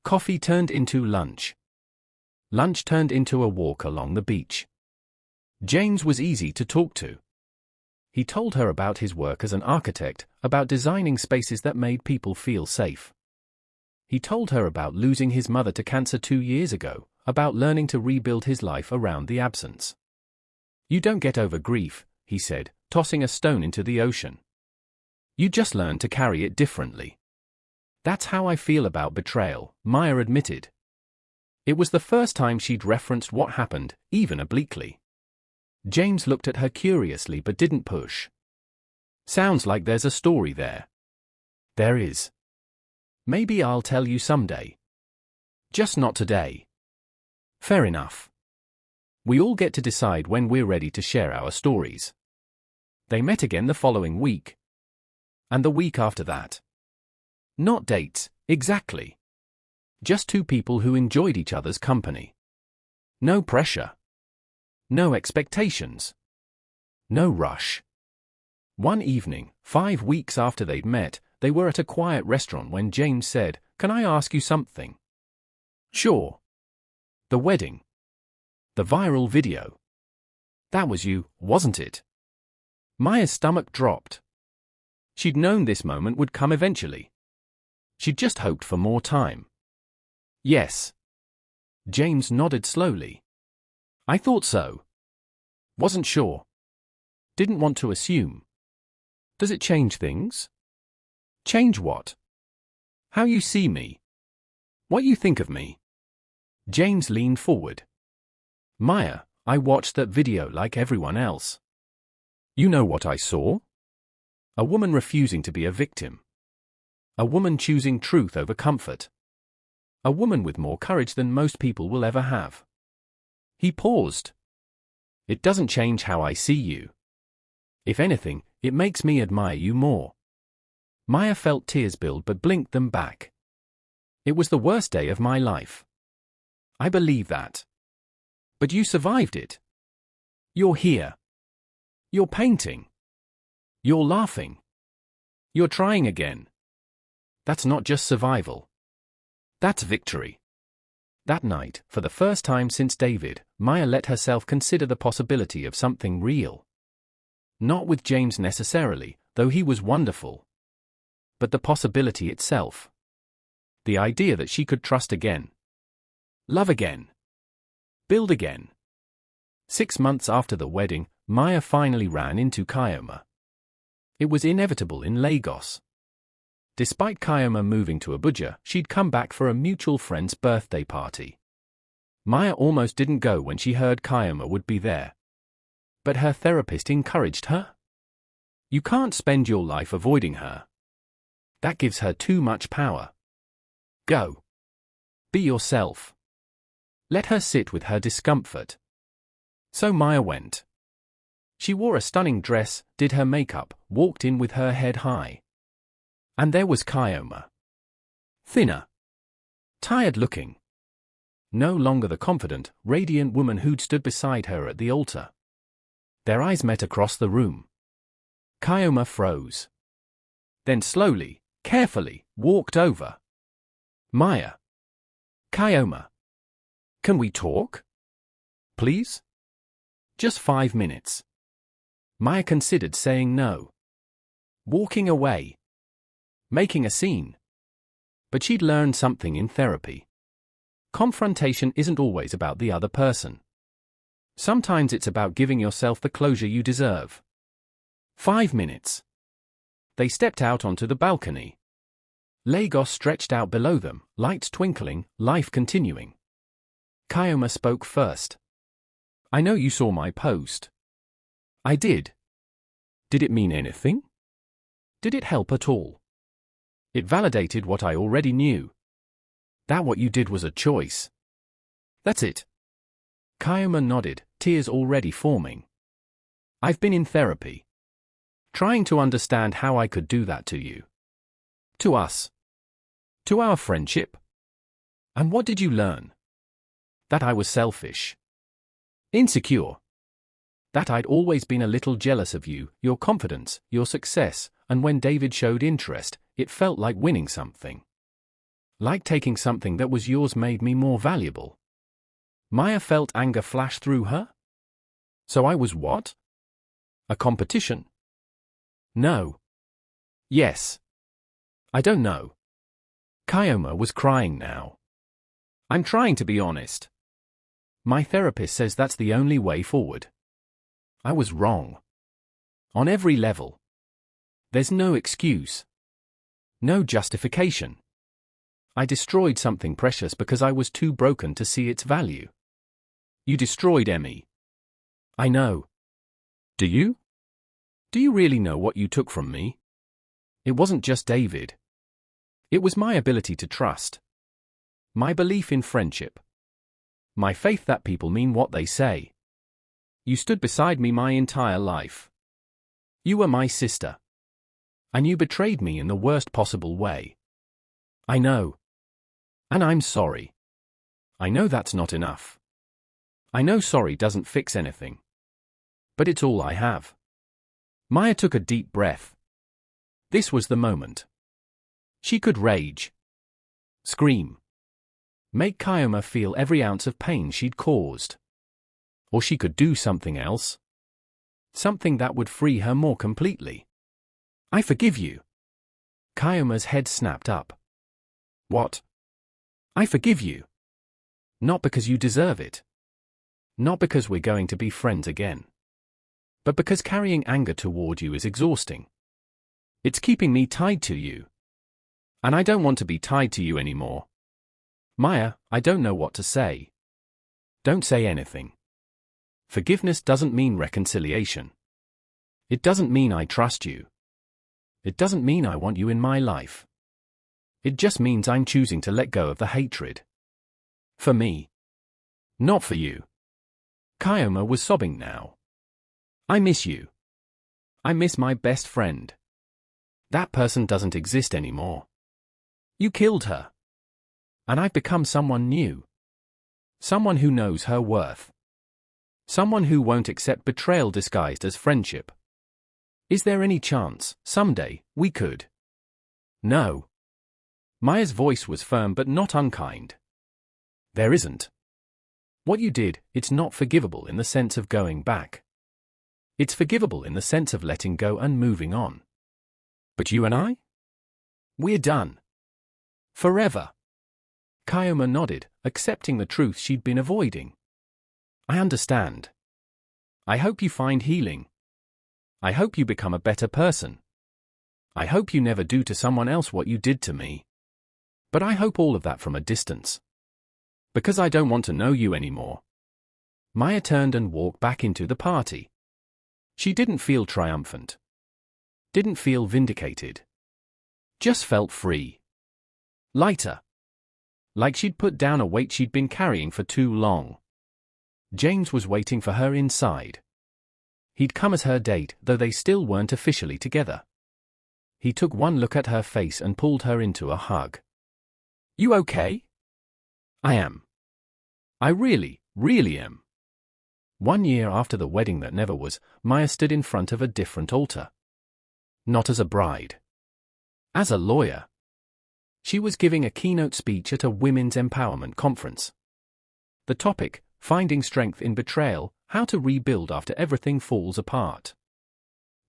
Coffee turned into lunch. Lunch turned into a walk along the beach. James was easy to talk to. He told her about his work as an architect, about designing spaces that made people feel safe. He told her about losing his mother to cancer 2 years ago, about learning to rebuild his life around the absence. You don't get over grief, he said, tossing a stone into the ocean. You just learn to carry it differently. That's how I feel about betrayal, Maya admitted. It was the first time she'd referenced what happened, even obliquely. James looked at her curiously but didn't push. Sounds like there's a story there. There is. Maybe I'll tell you someday. Just not today. Fair enough. We all get to decide when we're ready to share our stories. They met again the following week. And the week after that. Not dates, exactly. Just two people who enjoyed each other's company. No pressure. No expectations. No rush. One evening, 5 weeks after they'd met, they were at a quiet restaurant when James said, "Can I ask you something?" Sure. The wedding. The viral video. That was you, wasn't it? Maya's stomach dropped. She'd known this moment would come eventually. She'd just hoped for more time. Yes. James nodded slowly. I thought so. Wasn't sure. Didn't want to assume. Does it change things? Change what? How you see me. What you think of me. James leaned forward. Maya, I watched that video like everyone else. You know what I saw? A woman refusing to be a victim. A woman choosing truth over comfort. A woman with more courage than most people will ever have. He paused. It doesn't change how I see you. If anything, it makes me admire you more. Maya felt tears build but blinked them back. It was the worst day of my life. I believe that. But you survived it. You're here. You're painting. You're laughing. You're trying again. That's not just survival. That's victory. That night, for the first time since David, Maya let herself consider the possibility of something real. Not with James necessarily, though he was wonderful. But the possibility itself. The idea that she could trust again. Love again. Build again. 6 months after the wedding, Maya finally ran into Kyoma. It was inevitable in Lagos. Despite Kyoma moving to Abuja, she'd come back for a mutual friend's birthday party. Maya almost didn't go when she heard Kyoma would be there. But her therapist encouraged her. You can't spend your life avoiding her. That gives her too much power. Go. Be yourself. Let her sit with her discomfort. So Maya went. She wore a stunning dress, did her makeup, walked in with her head high. And there was Kyoma. Thinner. Tired-looking. No longer the confident, radiant woman who'd stood beside her at the altar. Their eyes met across the room. Kyoma froze. Then slowly, carefully, walked over. Maya. Kyoma. Can we talk? Please? Just 5 minutes. Maya considered saying no. Walking away. Making a scene. But she'd learned something in therapy. Confrontation isn't always about the other person. Sometimes it's about giving yourself the closure you deserve. 5 minutes. They stepped out onto the balcony. Lagos stretched out below them, lights twinkling, life continuing. Kyoma spoke first. I know you saw my post. I did. Did it mean anything? Did it help at all? It validated what I already knew. That what you did was a choice. That's it. Kyoma nodded, tears already forming. I've been in therapy. Trying to understand how I could do that to you. To us. To our friendship. And what did you learn? That I was selfish. Insecure. That I'd always been a little jealous of you, your confidence, your success, and when David showed interest, it felt like winning something. Like taking something that was yours made me more valuable. Maya felt anger flash through her. So I was what? A competition? No. Yes. I don't know. Kyoma was crying now. I'm trying to be honest. My therapist says that's the only way forward. I was wrong. On every level. There's no excuse. No justification. I destroyed something precious because I was too broken to see its value. You destroyed Emmy. I know. Do you? Do you really know what you took from me? It wasn't just David. It was my ability to trust. My belief in friendship. My faith that people mean what they say. You stood beside me my entire life. You were my sister. And you betrayed me in the worst possible way. I know. And I'm sorry. I know that's not enough. I know sorry doesn't fix anything. But it's all I have. Maya took a deep breath. This was the moment. She could rage. Scream. Make Kyoma feel every ounce of pain she'd caused. Or she could do something else. Something that would free her more completely. I forgive you. Kyoma's head snapped up. What? I forgive you. Not because you deserve it. Not because we're going to be friends again. But because carrying anger toward you is exhausting. It's keeping me tied to you. And I don't want to be tied to you anymore. Maya, I don't know what to say. Don't say anything. Forgiveness doesn't mean reconciliation. It doesn't mean I trust you. It doesn't mean I want you in my life. It just means I'm choosing to let go of the hatred. For me. Not for you. Kyoma was sobbing now. I miss you. I miss my best friend. That person doesn't exist anymore. You killed her. And I've become someone new. Someone who knows her worth. Someone who won't accept betrayal disguised as friendship. Is there any chance, someday, we could? No. Maya's voice was firm but not unkind. There isn't. What you did, it's not forgivable in the sense of going back. It's forgivable in the sense of letting go and moving on. But you and I? We're done. Forever. Kyoma nodded, accepting the truth she'd been avoiding. I understand. I hope you find healing. I hope you become a better person. I hope you never do to someone else what you did to me. But I hope all of that from a distance. Because I don't want to know you anymore. Maya turned and walked back into the party. She didn't feel triumphant. Didn't feel vindicated. Just felt free. Lighter. Like she'd put down a weight she'd been carrying for too long. James was waiting for her inside. He'd come as her date, though they still weren't officially together. He took one look at her face and pulled her into a hug. You okay? I am. I really, really am. 1 year after the wedding that never was, Maya stood in front of a different altar. Not as a bride. As a lawyer. She was giving a keynote speech at a women's empowerment conference. The topic, Finding Strength in Betrayal, How to Rebuild After Everything Falls Apart.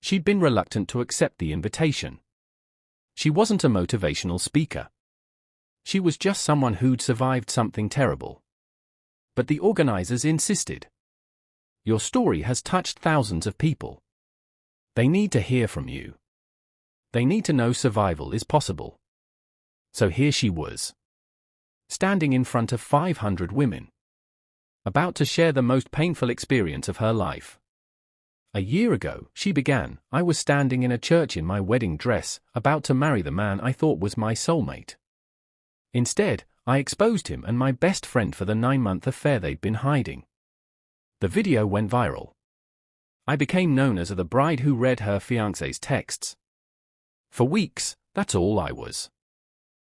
She'd been reluctant to accept the invitation. She wasn't a motivational speaker. She was just someone who'd survived something terrible. But the organizers insisted. Your story has touched thousands of people. They need to hear from you. They need to know survival is possible. So here she was. Standing in front of 500 women. About to share the most painful experience of her life. A year ago, she began, I was standing in a church in my wedding dress, about to marry the man I thought was my soulmate. Instead, I exposed him and my best friend for the 9-month affair they'd been hiding. The video went viral. I became known as the bride who read her fiancé's texts. For weeks, that's all I was.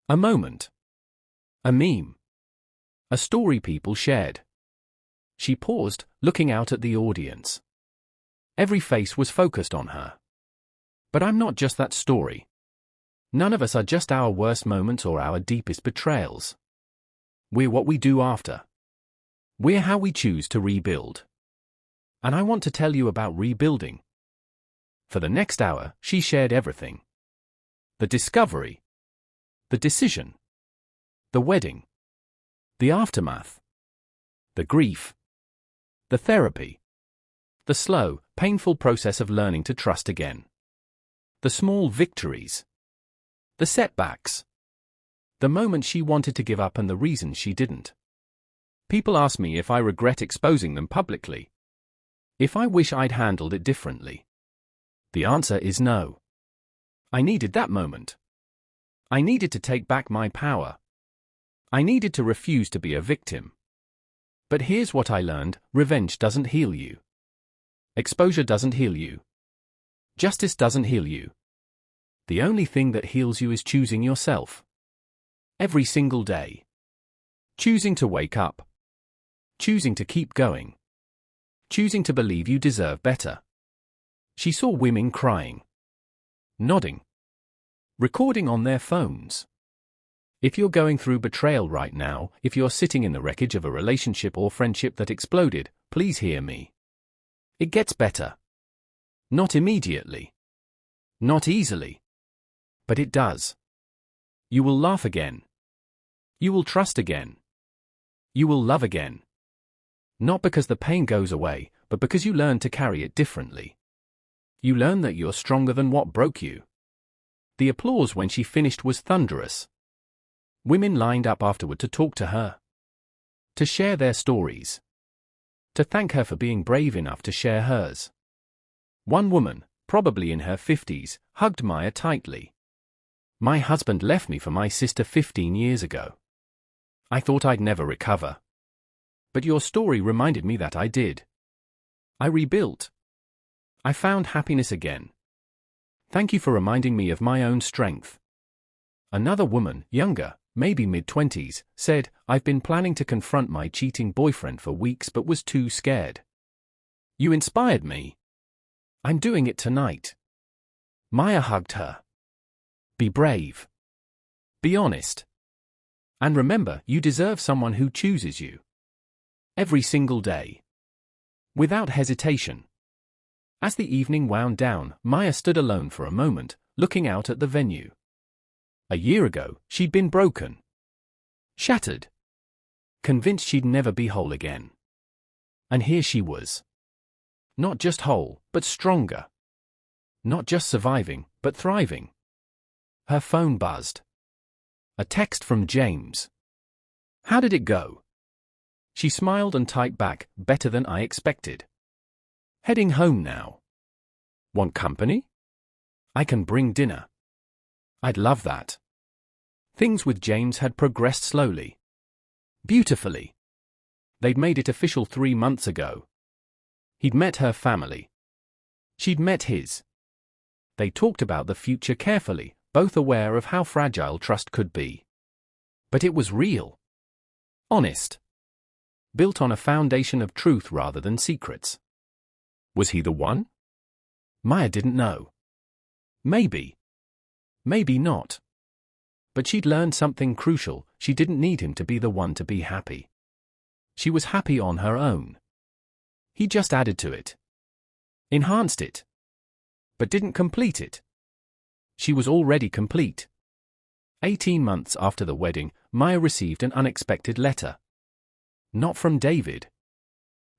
A moment. A meme. A story people shared. She paused, looking out at the audience. Every face was focused on her. But I'm not just that story. None of us are just our worst moments or our deepest betrayals. We're what we do after. We're how we choose to rebuild. And I want to tell you about rebuilding. For the next hour, she shared everything. The discovery. The decision. The wedding. The aftermath. The grief. The therapy. The slow, painful process of learning to trust again. The small victories. The setbacks. The moment she wanted to give up and the reason she didn't. People ask me if I regret exposing them publicly. If I wish I'd handled it differently. The answer is no. I needed that moment. I needed to take back my power. I needed to refuse to be a victim. But here's what I learned, revenge doesn't heal you. Exposure doesn't heal you. Justice doesn't heal you. The only thing that heals you is choosing yourself. Every single day. Choosing to wake up. Choosing to keep going. Choosing to believe you deserve better. She saw women crying. Nodding. Recording on their phones. If you're going through betrayal right now, if you're sitting in the wreckage of a relationship or friendship that exploded, please hear me. It gets better. Not immediately. Not easily. But it does. You will laugh again. You will trust again. You will love again. Not because the pain goes away, but because you learn to carry it differently. You learn that you're stronger than what broke you. The applause when she finished was thunderous. Women lined up afterward to talk to her, to share their stories, to thank her for being brave enough to share hers. One woman, probably in her 50s, hugged Maya tightly. "My husband left me for my sister 15 years ago. I thought I'd never recover. But your story reminded me that I did. I rebuilt. I found happiness again. Thank you for reminding me of my own strength." Another woman, younger, maybe mid-20s, said, "I've been planning to confront my cheating boyfriend for weeks but was too scared. You inspired me. I'm doing it tonight." Maya hugged her. Be brave. Be honest. And remember, you deserve someone who chooses you. Every single day. Without hesitation. As the evening wound down, Maya stood alone for a moment, looking out at the venue. A year ago, she'd been broken. Shattered. Convinced she'd never be whole again. And here she was. Not just whole, but stronger. Not just surviving, but thriving. Her phone buzzed. A text from James. "How did it go?" She smiled and typed back, "Better than I expected. Heading home now. Want company? I can bring dinner." "I'd love that." Things with James had progressed slowly. Beautifully. They'd made it official 3 months ago. He'd met her family. She'd met his. They talked about the future carefully, both aware of how fragile trust could be. But it was real. Honest. Built on a foundation of truth rather than secrets. Was he the one? Maya didn't know. Maybe. Maybe not. But she'd learned something crucial: she didn't need him to be the one to be happy. She was happy on her own. He just added to it. Enhanced it. But didn't complete it. She was already complete. 18 months after the wedding, Maya received an unexpected letter. Not from David.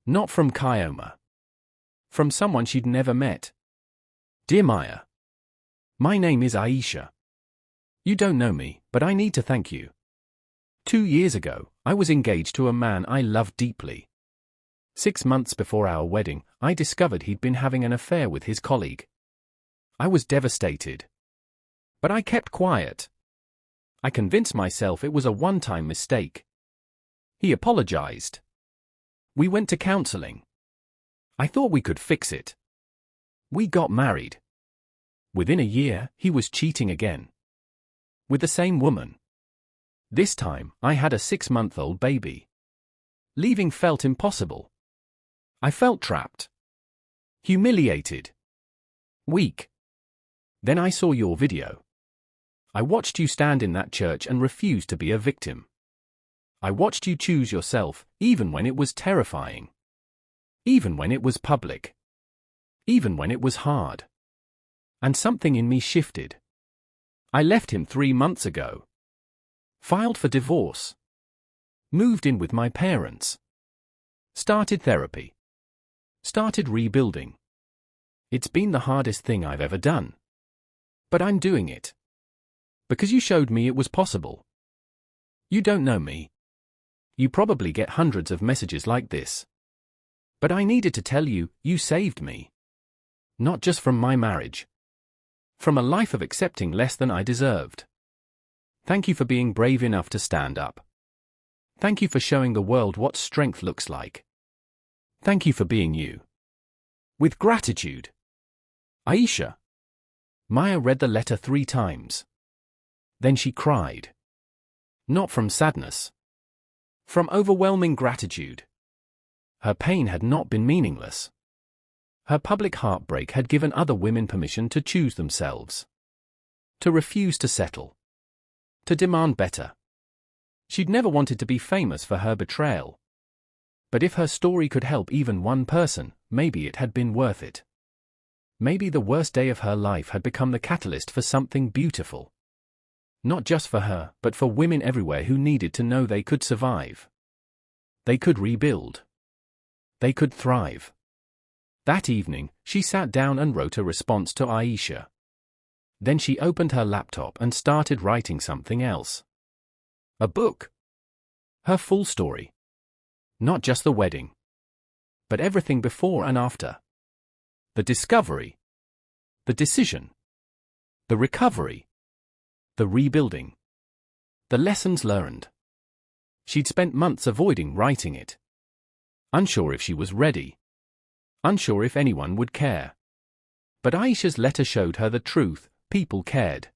Not from Kioma. From someone she'd never met. "Dear Maya. My name is Aisha. You don't know me, but I need to thank you. 2 years ago, I was engaged to a man I loved deeply. 6 months before our wedding, I discovered he'd been having an affair with his colleague. I was devastated. But I kept quiet. I convinced myself it was a one-time mistake. He apologized. We went to counseling. I thought we could fix it. We got married. Within a year, he was cheating again. With the same woman. This time, I had a 6-month-old baby. Leaving felt impossible. I felt trapped. Humiliated. Weak. Then I saw your video. I watched you stand in that church and refuse to be a victim. I watched you choose yourself, even when it was terrifying. Even when it was public. Even when it was hard. And something in me shifted. I left him 3 months ago. Filed for divorce. Moved in with my parents. Started therapy. Started rebuilding. It's been the hardest thing I've ever done. But I'm doing it. Because you showed me it was possible. You don't know me. You probably get hundreds of messages like this. But I needed to tell you, you saved me. Not just from my marriage. From a life of accepting less than I deserved. Thank you for being brave enough to stand up. Thank you for showing the world what strength looks like. Thank you for being you. With gratitude. Aisha. Maya read the letter 3 times. Then she cried. Not from sadness. From overwhelming gratitude. Her pain had not been meaningless. Her public heartbreak had given other women permission to choose themselves. To refuse to settle. To demand better. She'd never wanted to be famous for her betrayal. But if her story could help even one person, maybe it had been worth it. Maybe the worst day of her life had become the catalyst for something beautiful. Not just for her, but for women everywhere who needed to know they could survive. They could rebuild. They could thrive. That evening, she sat down and wrote a response to Aisha. Then she opened her laptop and started writing something else. A book. Her full story. Not just the wedding, but everything before and after. The discovery. The decision. The recovery. The rebuilding. The lessons learned. She'd spent months avoiding writing it. Unsure if she was ready. Unsure if anyone would care. But Aisha's letter showed her the truth. People cared.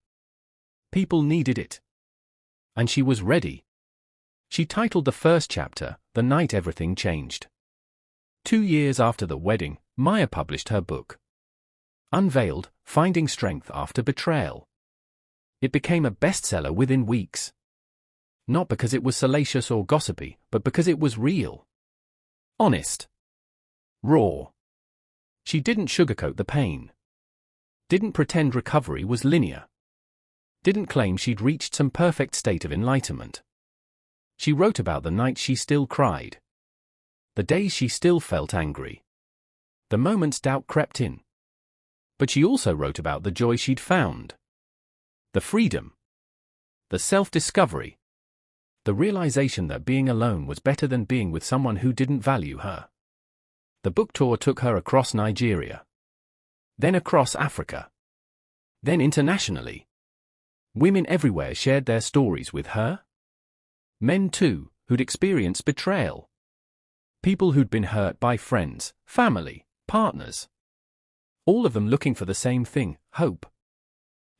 People needed it. And she was ready. She titled the first chapter, The Night Everything Changed. 2 years after the wedding, Maya published her book. Unveiled, Finding Strength After Betrayal. It became a bestseller within weeks. Not because it was salacious or gossipy, but because it was real. Honest. Raw. She didn't sugarcoat the pain. Didn't pretend recovery was linear. Didn't claim she'd reached some perfect state of enlightenment. She wrote about the nights she still cried. The days she still felt angry. The moments doubt crept in. But she also wrote about the joy she'd found. The freedom. The self-discovery. The realization that being alone was better than being with someone who didn't value her. The book tour took her across Nigeria. Then across Africa. Then internationally. Women everywhere shared their stories with her. Men too, who'd experienced betrayal. People who'd been hurt by friends, family, partners. All of them looking for the same thing, hope.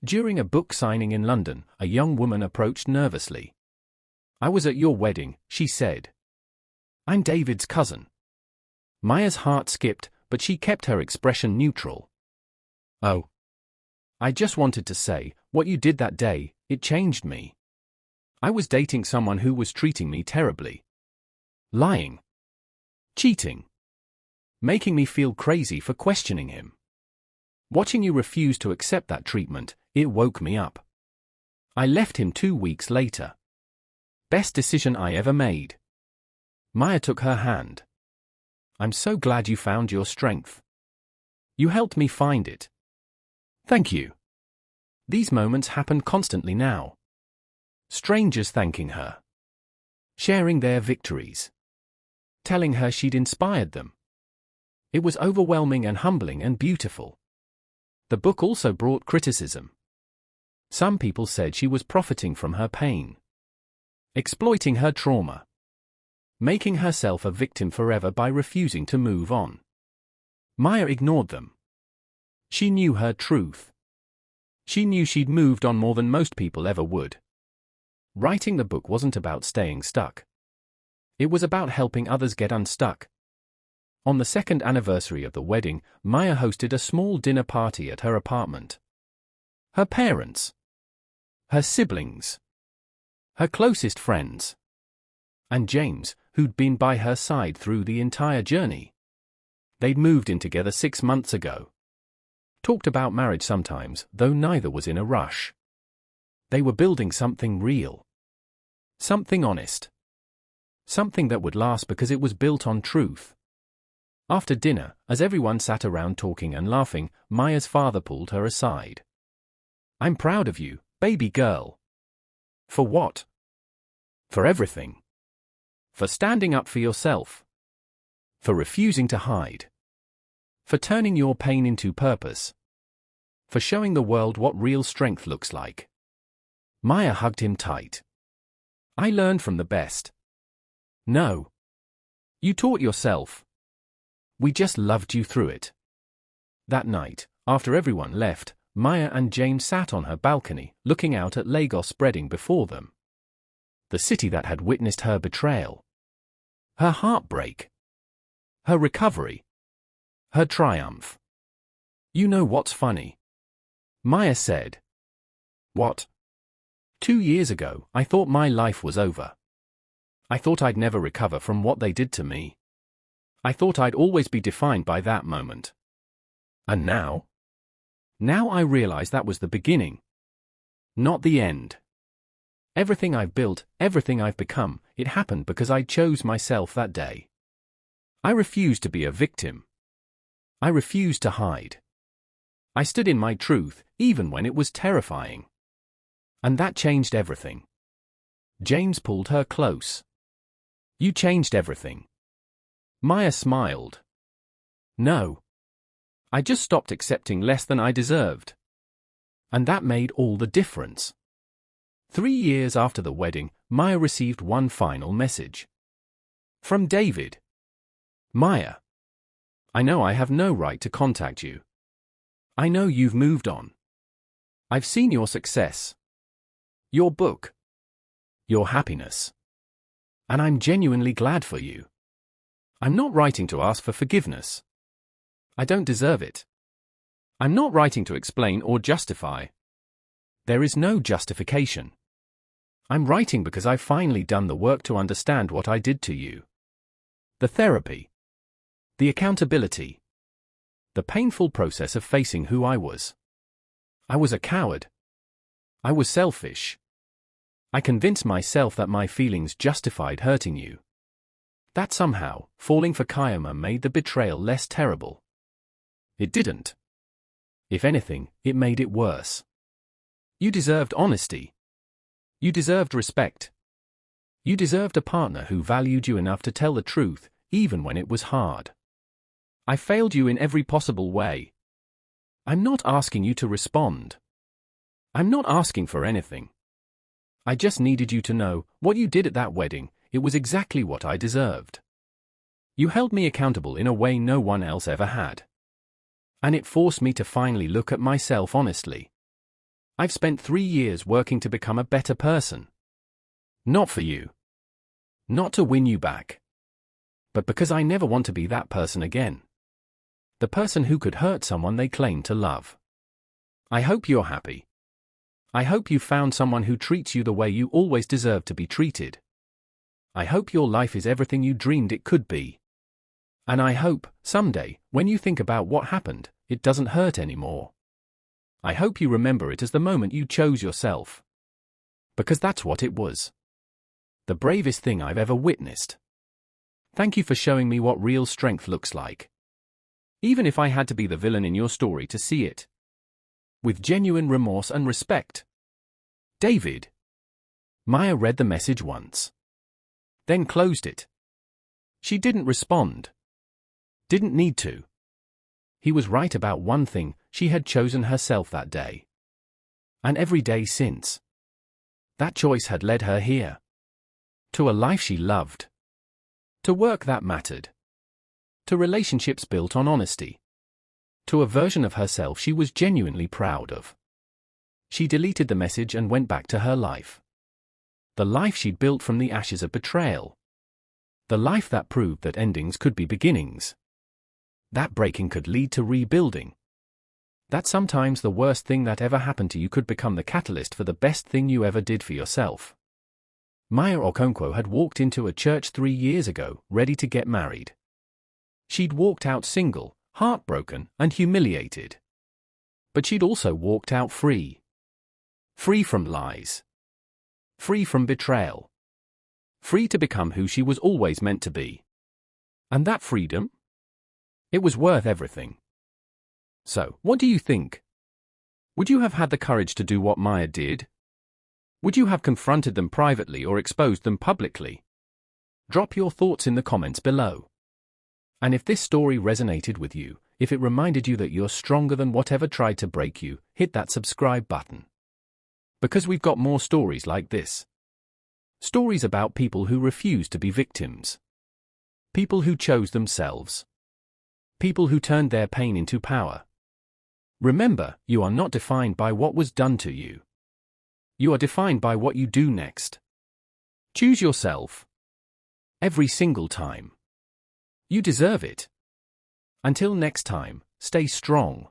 During a book signing in London, a young woman approached nervously. "I was at your wedding," she said. "I'm David's cousin." Maya's heart skipped, but she kept her expression neutral. "Oh. I just wanted to say, what you did that day, it changed me. I was dating someone who was treating me terribly. Lying. Cheating. Making me feel crazy for questioning him. Watching you refuse to accept that treatment, it woke me up. I left him 2 weeks later. Best decision I ever made." Maya took her hand. "I'm so glad you found your strength. You helped me find it. Thank you." These moments happen constantly now. Strangers thanking her. Sharing their victories. Telling her she'd inspired them. It was overwhelming and humbling and beautiful. The book also brought criticism. Some people said she was profiting from her pain. Exploiting her trauma. Making herself a victim forever by refusing to move on. Maya ignored them. She knew her truth. She knew she'd moved on more than most people ever would. Writing the book wasn't about staying stuck. It was about helping others get unstuck. On the second anniversary of the wedding, Maya hosted a small dinner party at her apartment. Her parents. Her siblings. Her closest friends. And James, who'd been by her side through the entire journey. They'd moved in together 6 months ago. Talked about marriage sometimes, though neither was in a rush. They were building something real. Something honest. Something that would last because it was built on truth. After dinner, as everyone sat around talking and laughing, Maya's father pulled her aside. "I'm proud of you, baby girl." "For what?" "For everything. For standing up for yourself. For refusing to hide. For turning your pain into purpose. For showing the world what real strength looks like." Maya hugged him tight. "I learned from the best." "No. You taught yourself. We just loved you through it." That night, after everyone left, Maya and James sat on her balcony, looking out at Lagos spreading before them. The city that had witnessed her betrayal. Her heartbreak. Her recovery. Her triumph. "You know what's funny?" Maya said. "What?" 2 years ago, I thought my life was over. I thought I'd never recover from what they did to me. I thought I'd always be defined by that moment. And now? Now I realize that was the beginning. Not the end. Everything I've built, everything I've become, it happened because I chose myself that day. I refused to be a victim. I refused to hide. I stood in my truth, even when it was terrifying. And that changed everything. James pulled her close. You changed everything. Maya smiled. No. I just stopped accepting less than I deserved. And that made all the difference. 3 years after the wedding, Maya received one final message. From David. Maya. I know I have no right to contact you. I know you've moved on. I've seen your success. Your book. Your happiness. And I'm genuinely glad for you. I'm not writing to ask for forgiveness. I don't deserve it. I'm not writing to explain or justify. There is no justification. I'm writing because I've finally done the work to understand what I did to you. The therapy. The accountability. The painful process of facing who I was. I was a coward. I was selfish. I convinced myself that my feelings justified hurting you. That somehow, falling for Kayama made the betrayal less terrible. It didn't. If anything, it made it worse. You deserved honesty. You deserved respect. You deserved a partner who valued you enough to tell the truth, even when it was hard. I failed you in every possible way. I'm not asking you to respond. I'm not asking for anything. I just needed you to know, what you did at that wedding, it was exactly what I deserved. You held me accountable in a way no one else ever had. And it forced me to finally look at myself honestly. I've spent 3 years working to become a better person. Not for you. Not to win you back. But because I never want to be that person again. The person who could hurt someone they claim to love. I hope you're happy. I hope you found someone who treats you the way you always deserved to be treated. I hope your life is everything you dreamed it could be. And I hope, someday, when you think about what happened, it doesn't hurt anymore. I hope you remember it as the moment you chose yourself. Because that's what it was. The bravest thing I've ever witnessed. Thank you for showing me what real strength looks like. Even if I had to be the villain in your story to see it. With genuine remorse and respect. David. Maya read the message once. Then closed it. She didn't respond. Didn't need to. He was right about one thing, she had chosen herself that day. And every day since. That choice had led her here. To a life she loved. To work that mattered. To relationships built on honesty. To a version of herself she was genuinely proud of. She deleted the message and went back to her life. The life she'd built from the ashes of betrayal. The life that proved that endings could be beginnings. That breaking could lead to rebuilding. That sometimes the worst thing that ever happened to you could become the catalyst for the best thing you ever did for yourself. Maya Okonkwo had walked into a church 3 years ago, ready to get married. She'd walked out single, heartbroken, and humiliated. But she'd also walked out free. Free from lies. Free from betrayal. Free to become who she was always meant to be. And that freedom? It was worth everything. So, what do you think? Would you have had the courage to do what Maya did? Would you have confronted them privately or exposed them publicly? Drop your thoughts in the comments below. And if this story resonated with you, if it reminded you that you're stronger than whatever tried to break you, hit that subscribe button. Because we've got more stories like this. Stories about people who refused to be victims. People who chose themselves. People who turned their pain into power. Remember, you are not defined by what was done to you. You are defined by what you do next. Choose yourself. Every single time. You deserve it. Until next time, stay strong.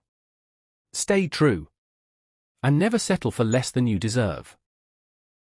Stay true. And never settle for less than you deserve.